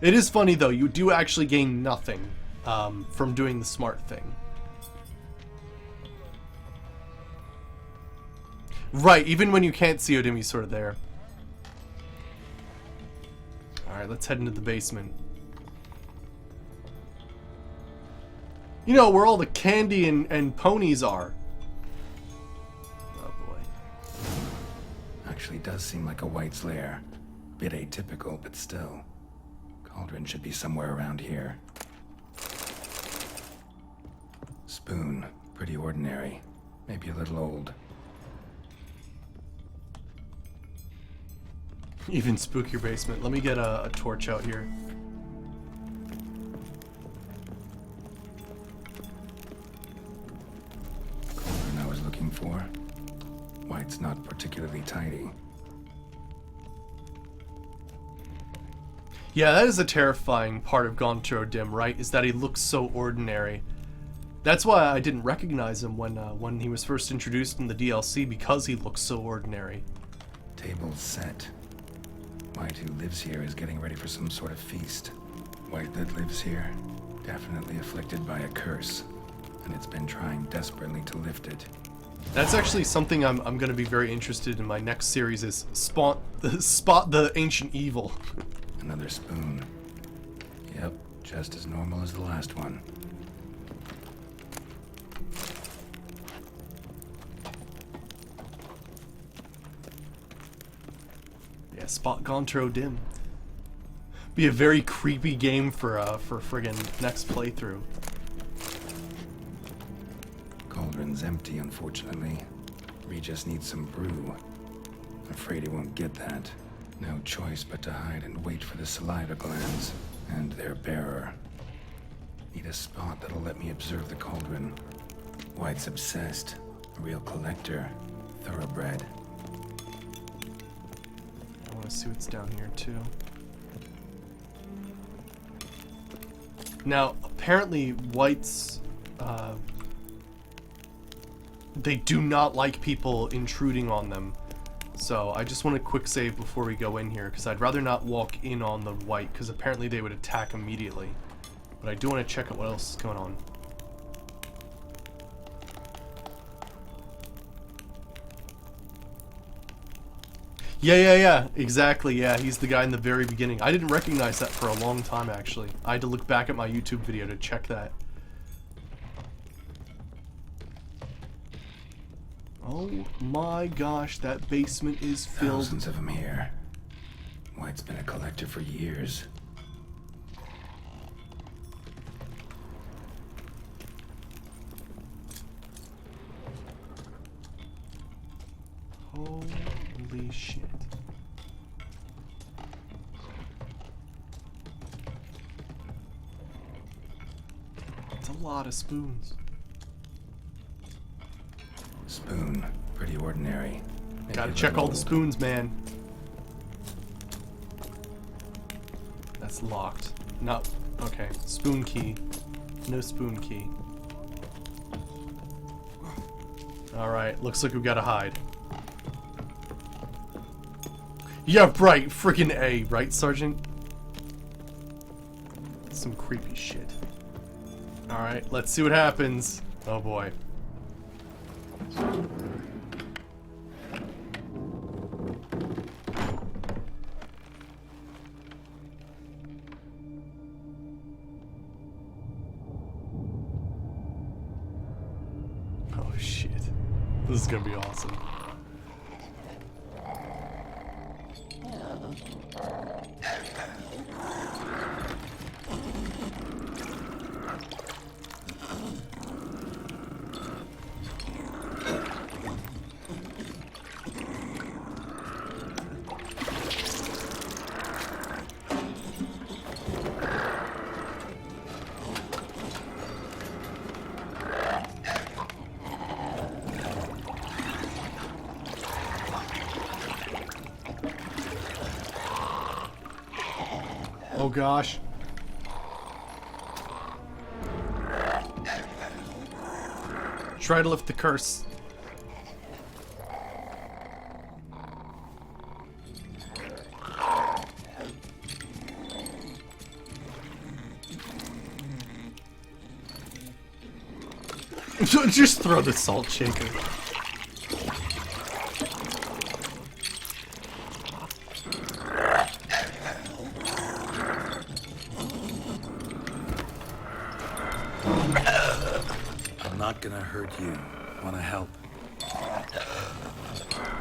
It is funny though, you do actually gain nothing from doing the smart thing. Right, even when you can't see O'Dim, he's sort of there. Alright, let's head into the basement. You know, where all the candy and ponies are. Oh boy. Actually does seem like a White's lair. Bit atypical, but still. Cauldron should be somewhere around here. Spoon. Pretty ordinary. Maybe a little old. Even spookier basement. Let me get a torch out here. Cauldron I was looking for. White's not particularly tidy. Yeah, that is a terrifying part of Gaunter O'Dim, right? Is that he looks so ordinary. That's why I didn't recognize him when he was first introduced in the DLC, because he looks so ordinary. Table set. White, who lives here, is getting ready for some sort of feast. White that lives here, definitely afflicted by a curse, and it's been trying desperately to lift it. That's actually something I'm going to be very interested in my next series is spot the ancient evil. Another spoon. Yep, just as normal as the last one. Yeah, spot Gaunter O'Dim. Be a very creepy game for friggin' next playthrough. Cauldron's empty, unfortunately. Regis needs some brew. Afraid he won't get that. No choice but to hide and wait for the saliva glands and their bearer. Need a spot that'll let me observe the cauldron. White's obsessed. A real collector. Thoroughbred. I want to see what's down here too. Now, apparently White's they do not like people intruding on them. So I just want a quick save before we go in here, because I'd rather not walk in on the White, because apparently they would attack immediately. But I do want to check out what else is going on. Yeah, exactly, yeah, he's the guy in the very beginning. I didn't recognize that for a long time, actually. I had to look back at my YouTube video to check that. Oh my gosh, that basement is filled. Thousands of them here. White's been a collector for years. Holy shit. It's a lot of spoons. Spoon. Pretty ordinary. Maybe Gotta a check little all the old. spoons, man. That's locked. No. Okay. Spoon key. No spoon key. Alright, looks like we gotta hide. Yeah, right. Freaking A, right, Sergeant? Some creepy shit. Alright, let's see what happens. Oh boy. Oh shit. This is gonna be awesome. Oh gosh. Try to lift the curse. Just throw the salt shaker. I'm not gonna hurt you. Wanna help?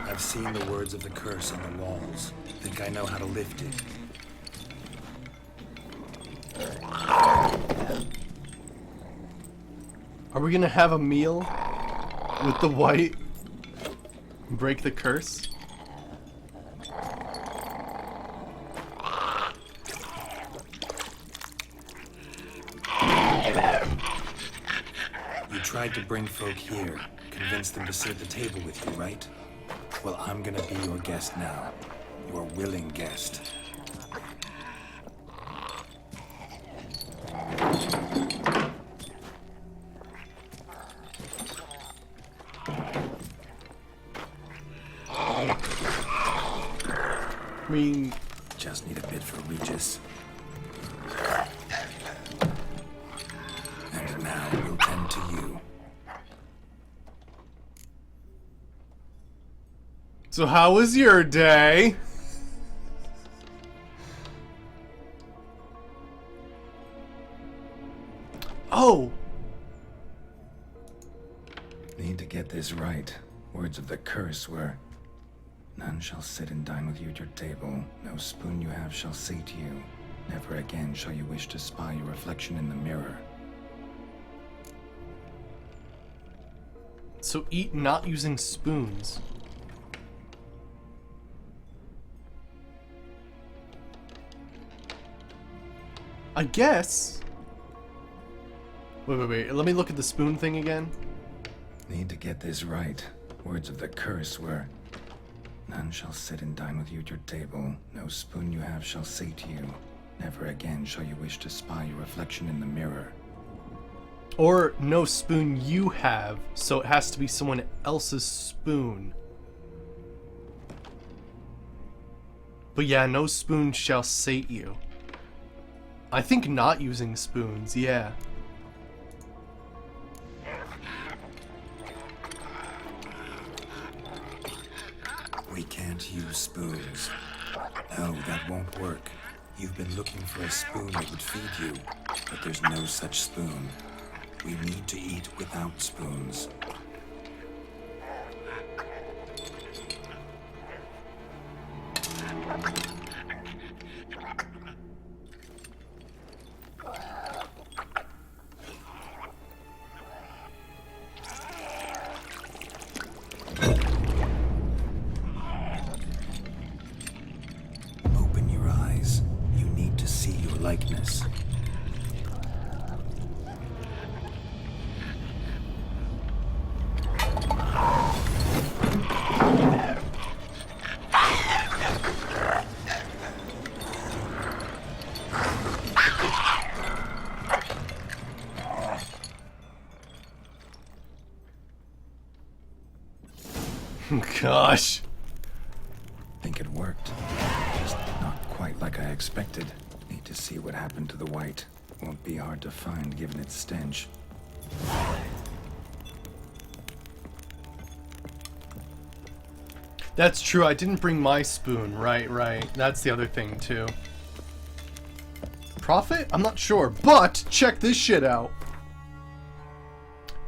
I've seen the words of the curse on the walls. Think I know how to lift it. Are we gonna have a meal with the white? Break the curse? You tried to bring folk here, convince them to sit at the table with you, right? Well, I'm gonna be your guest now. Your willing guest. I mean, Just need a bit for Regis. And now we'll tend to you. so how was your day? Oh, Need to get this right. Words of the curse were, none shall sit and dine with you at your table. No spoon you have shall say to you, never again shall you wish to spy your reflection in the mirror. so eat not using spoons. I guess. Wait. Let me look at the spoon thing again. Need to get this right. Words of the curse were, none shall sit and dine with you at your table. No spoon you have shall say to you, never again shall you wish to spy your reflection in the mirror. Or no spoon you have, so it has to be someone else's spoon. But yeah, no spoon shall sate you. I think not using spoons, yeah. We can't use spoons. No, that won't work. You've been looking for a spoon that would feed you, but there's no such spoon. We need to eat without spoons. Open your eyes. You need to see your likeness. Gosh. Think it worked. Just not quite like I expected. Need to see what happened to the white. Won't be hard to find given its stench. That's true, I didn't bring my spoon. Right. That's the other thing, too. Profit? I'm not sure, but check this shit out.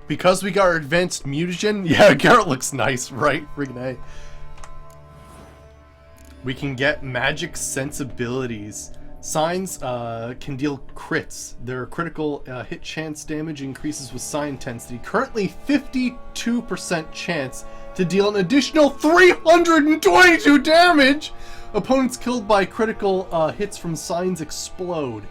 Because we got our advanced mutagen, yeah, Garrett looks nice, right? Friggin' A. We can get magic sensibilities. Signs can deal crits. Their critical hit chance damage increases with sign intensity. Currently 52% chance to deal an additional 322 damage! Opponents killed by critical hits from signs explode.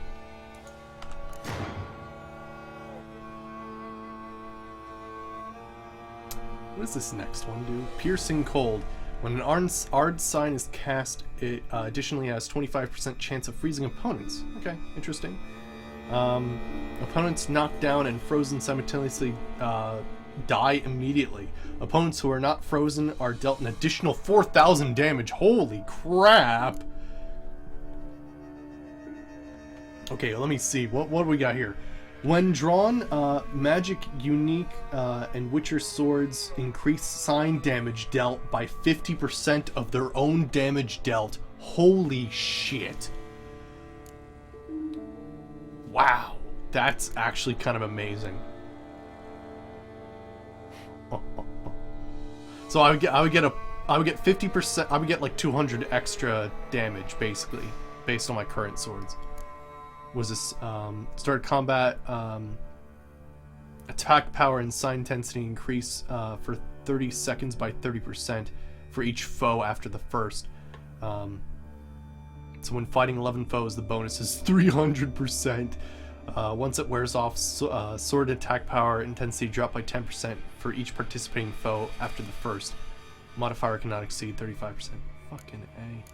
What does this next one do? Piercing Cold. When an Ard sign is cast, it additionally has 25% chance of freezing opponents. Okay, interesting. Opponents knocked down and frozen simultaneously die immediately. Opponents who are not frozen are dealt an additional 4,000 damage. Holy crap! Okay, let me see. What do we got here? When drawn, magic, unique, and Witcher swords increase sign damage dealt by 50% of their own damage dealt. Holy shit. Wow. That's actually kind of amazing. So I would get 50%, I would get like 200 extra damage basically, based on my current swords. Was this started combat, attack power and sign intensity increase for 30 seconds by 30% for each foe after the first. So when fighting 11 foes, the bonus is 300%. Once it wears off, sword attack power intensity drop by 10% for each participating foe after the first. Modifier cannot exceed 35%. Fucking A.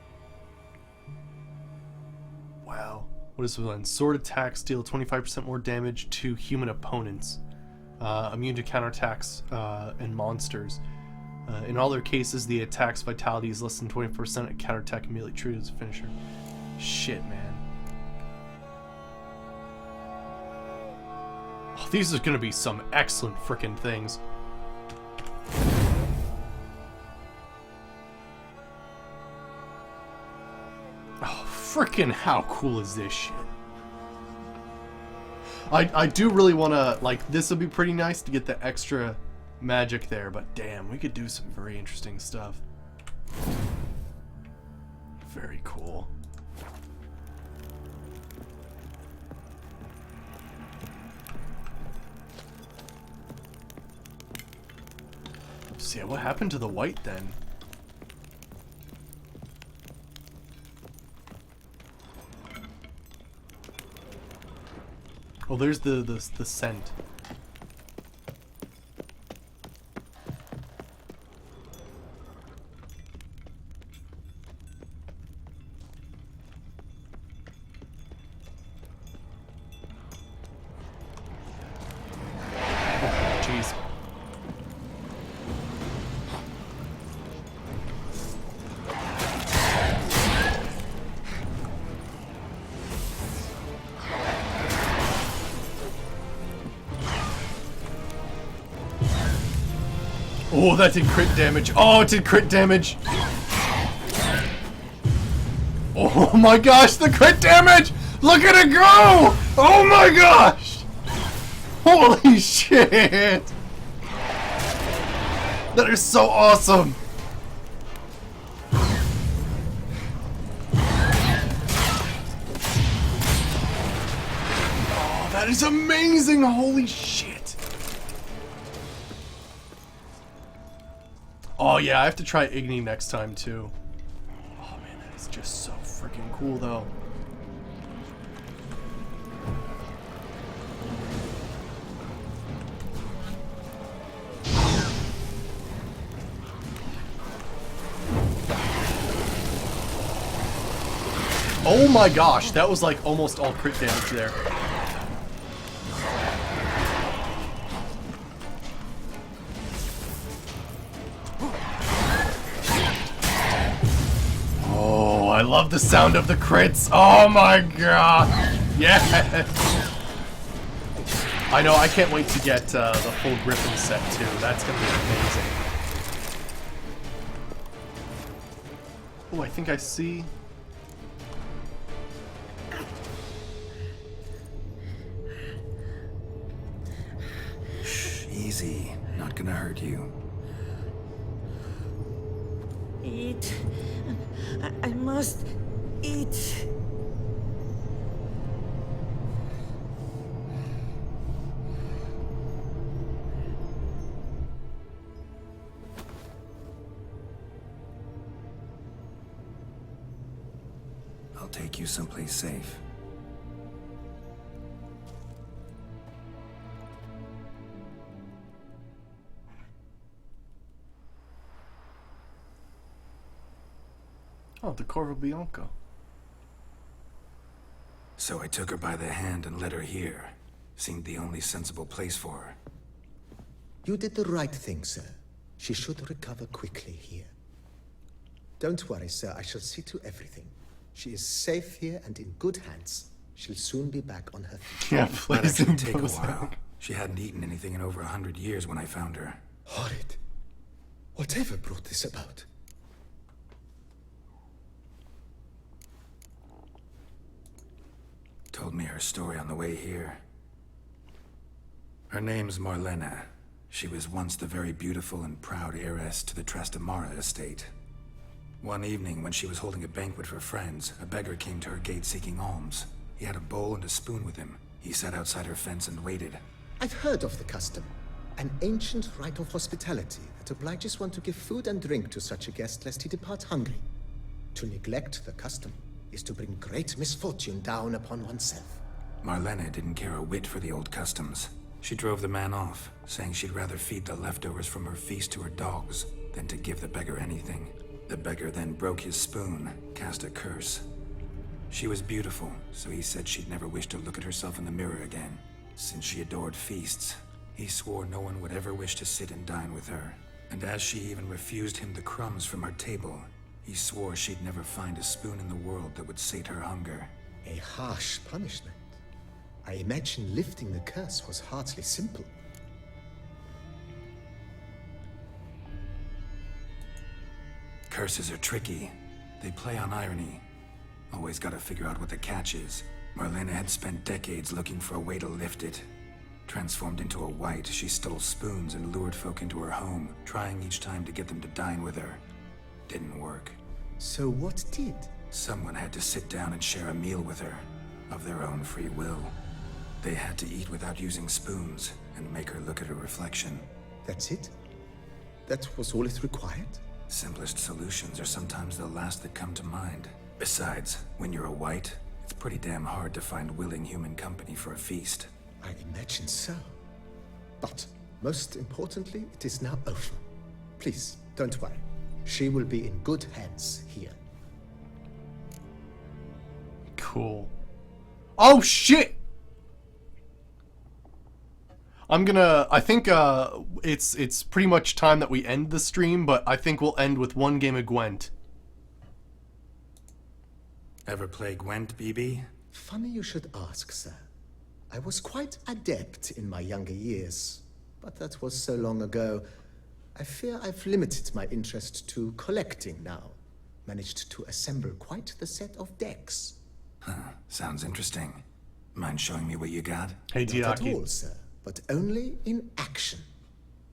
Wow. What is this one? Sword attacks deal 25% more damage to human opponents. Immune to counterattacks and monsters. In all their cases, the attack's vitality is less than 20%. A counterattack immediately triggers a finisher. Shit, man. Oh, these are gonna be some excellent frickin' things. Oh, frickin' how cool is this shit? I do really want to, like, this would be pretty nice to get the extra magic there, but damn, we could do some very interesting stuff. Very cool. So yeah, what happened to the white then? Oh, there's the scent. Oh, jeez. Oh, that did crit damage. Oh, it did crit damage. Oh my gosh, the crit damage! Look at it go! Oh my gosh! Holy shit! That is so awesome! Oh, that is amazing! Holy shit! Oh yeah, I have to try Igni next time too. Oh man, that is just so freaking cool though. Oh my gosh, that was like almost all crit damage there. I love the sound of the crits. Oh my god. Yes. I know, I can't wait to get the full Griffin set too. That's gonna be amazing. Oh, I think I see. Shh, easy. Not gonna hurt you. Eat. I must eat. I'll take you someplace safe. Oh, the Corvo Bianco. So I took her by the hand and led her here. Seemed the only sensible place for her. You did the right thing, sir. She should recover quickly here. Don't worry, sir. I shall see to everything. She is safe here and in good hands. She'll soon be back on her feet. Yeah, That please actually take a impose while. She hadn't eaten anything in over 100 years when I found her. Horrid. Whatever brought this about? Told me her story on the way here. Her name's Marlena. She was once the very beautiful and proud heiress to the Trastamara estate. One evening, when she was holding a banquet for friends, a beggar came to her gate seeking alms. He had a bowl and a spoon with him. He sat outside her fence and waited. I've heard of the custom. An ancient rite of hospitality that obliges one to give food and drink to such a guest lest he depart hungry. To neglect the custom is to bring great misfortune down upon oneself. Marlena didn't care a whit for the old customs. She drove the man off, saying she'd rather feed the leftovers from her feast to her dogs than to give the beggar anything. The beggar then broke his spoon, cast a curse. She was beautiful, so he said she'd never wish to look at herself in the mirror again. Since she adored feasts, he swore no one would ever wish to sit and dine with her. And as she even refused him the crumbs from her table, he swore she'd never find a spoon in the world that would sate her hunger. A harsh punishment. I imagine lifting the curse was hardly simple. Curses are tricky. They play on irony. Always gotta figure out what the catch is. Marlena had spent decades looking for a way to lift it. Transformed into a wight, she stole spoons and lured folk into her home, trying each time to get them to dine with her. Didn't work. So what did? Someone had to sit down and share a meal with her, of their own free will. They had to eat without using spoons, and make her look at her reflection. That's it? That was all it required? Simplest solutions are sometimes the last that come to mind. Besides, when you're a wight, it's pretty damn hard to find willing human company for a feast. I imagine so. But, most importantly, it is now over. Please, don't worry. She will be in good hands here. Cool. Oh shit! I think it's pretty much time that we end the stream, but I think we'll end with one game of Gwent. Ever play Gwent, BB? Funny you should ask, sir. I was quite adept in my younger years, but that was so long ago. I fear I've limited my interest to collecting now. Managed to assemble quite the set of decks. Huh, sounds interesting. Mind showing me what you got? Hey, Not at Diaki. all, sir, but only in action.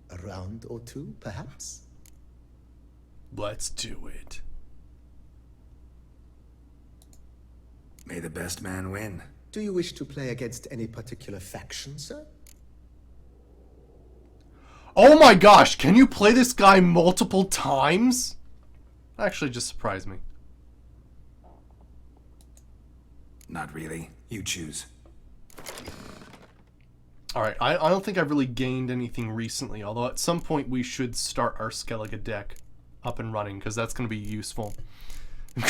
A round or two, perhaps? Let's do it. May the best man win. Do you wish to play against any particular faction, sir? Oh my gosh, can you play this guy multiple times? Actually, just surprised me. Not really. You choose. Alright, I don't think I've really gained anything recently, although at some point we should start our Skellige deck up and running, because that's going to be useful.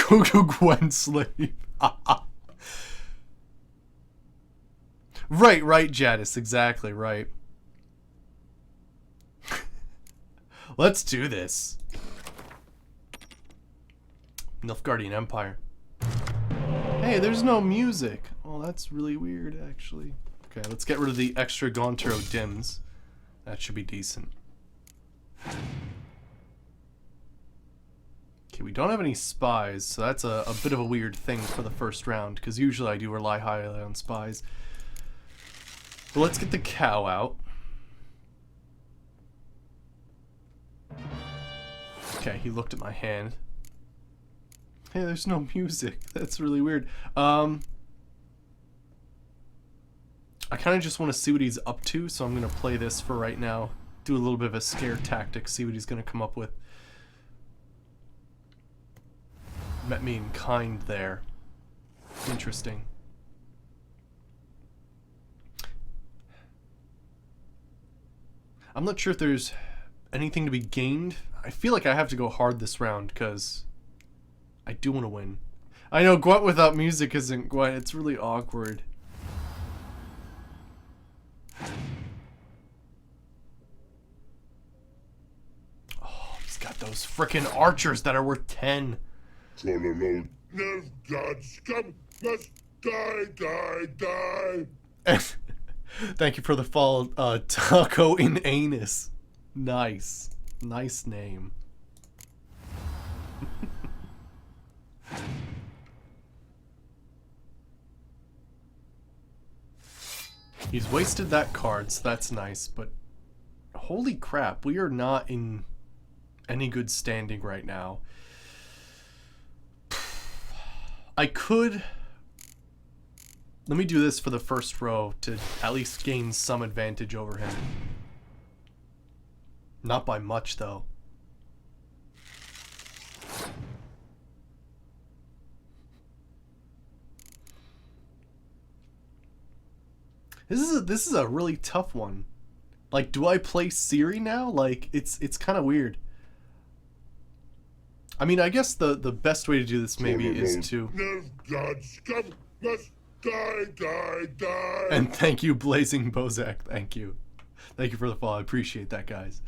Go Gwen Slave. Right, Jadis, exactly, right. Let's do this. Nilfgaardian Empire. Hey, there's no music. Oh, that's really weird, actually. Okay, let's get rid of the extra Gontero dims. That should be decent. Okay, we don't have any spies, so that's a bit of a weird thing for the first round, because usually I do rely highly on spies. But let's get the cow out. Okay, he looked at my hand. Hey, there's no music. That's really weird. I kind of just want to see what he's up to, so I'm going to play this for right now. Do a little bit of a scare tactic, see what he's going to come up with. Met me in kind there. Interesting. I'm not sure if there's anything to be gained. I feel like I have to go hard this round, because I do want to win. I know Gwent without music isn't Gwent. It's really awkward. Oh, he's got those frickin' archers that are worth 10. None God's scum must die, die, die. Thank you for the follow, Taco in Anus. Nice. Nice name. He's wasted that card, so that's nice, but holy crap, we are not in any good standing right now. I could... Let me do this for the first row to at least gain some advantage over him. Not by much, though. This is a really tough one. Like, do I play Ciri now? Like, it's kind of weird. I mean, I guess the best way to do this maybe is to... God's scum must die, die, die. And thank you, Blazing Bozak. Thank you. Thank you for the follow. I appreciate that, guys.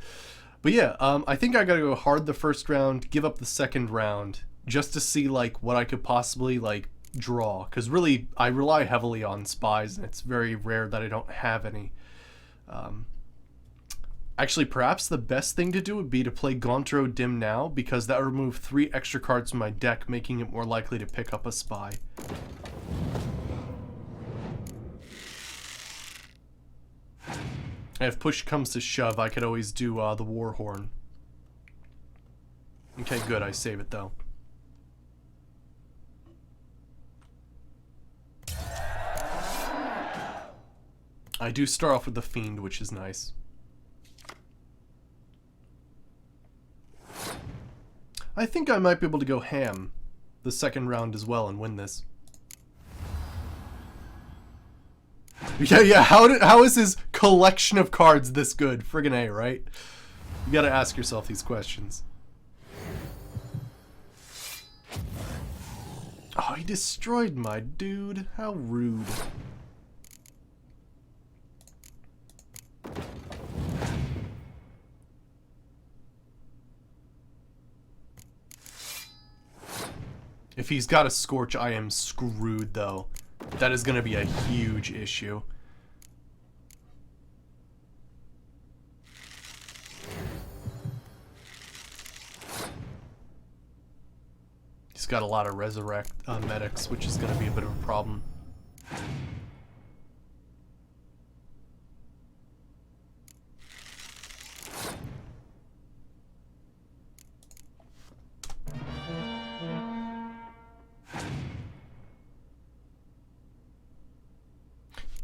But yeah, I think I gotta go hard the first round, give up the second round, just to see, like, what I could possibly, like, draw. Because really, I rely heavily on spies, and it's very rare that I don't have any. Actually, perhaps the best thing to do would be to play Gauntro Dim now, because that would remove 3 extra cards from my deck, making it more likely to pick up a spy. And if push comes to shove, I could always do the Warhorn. Okay, good, I save it though. I do start off with the Fiend, which is nice. I think I might be able to go ham the second round as well and win this. Yeah, how is his collection of cards this good? Friggin' A, right? You gotta ask yourself these questions. Oh, he destroyed my dude. How rude. If he's got a Scorch, I am screwed, though. That is going to be a huge issue. He's got a lot of Resurrect medics, which is going to be a bit of a problem.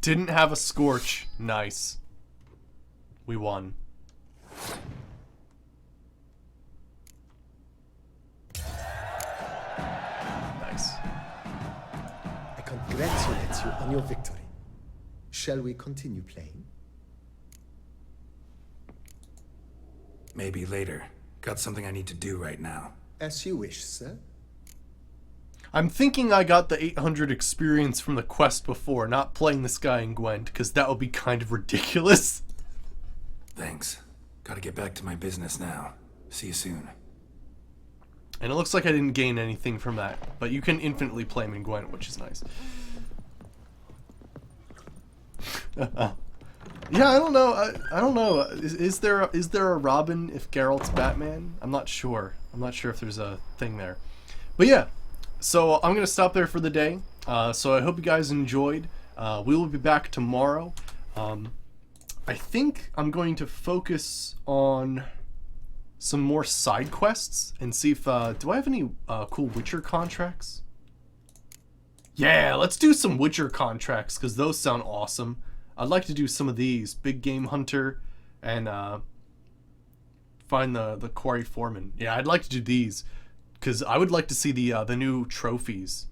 Didn't have a Scorch. Nice. We won. Nice. I congratulate you on your victory. Shall we continue playing? Maybe later. Got something I need to do right now. As you wish, sir. I'm thinking I got the 800 experience from the quest before, not playing this guy in Gwent, because that would be kind of ridiculous. Thanks. Gotta get back to my business now. See you soon. And it looks like I didn't gain anything from that, but you can infinitely play him in Gwent, which is nice. Yeah, I don't know. I don't know. Is there a Robin if Geralt's Batman? I'm not sure. I'm not sure if there's a thing there. But yeah. So I'm going to stop there for the day. So I hope you guys enjoyed. We will be back tomorrow. I think I'm going to focus on some more side quests and see if... do I have any cool Witcher contracts? Yeah, let's do some Witcher contracts because those sound awesome. I'd like to do some of these. Big Game Hunter and find the Quarry Foreman. Yeah, I'd like to do these. Because I would like to see the new trophies.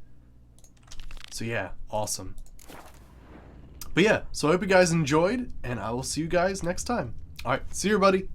So yeah, awesome. But yeah, so I hope you guys enjoyed, and I will see you guys next time. Alright, see you everybody.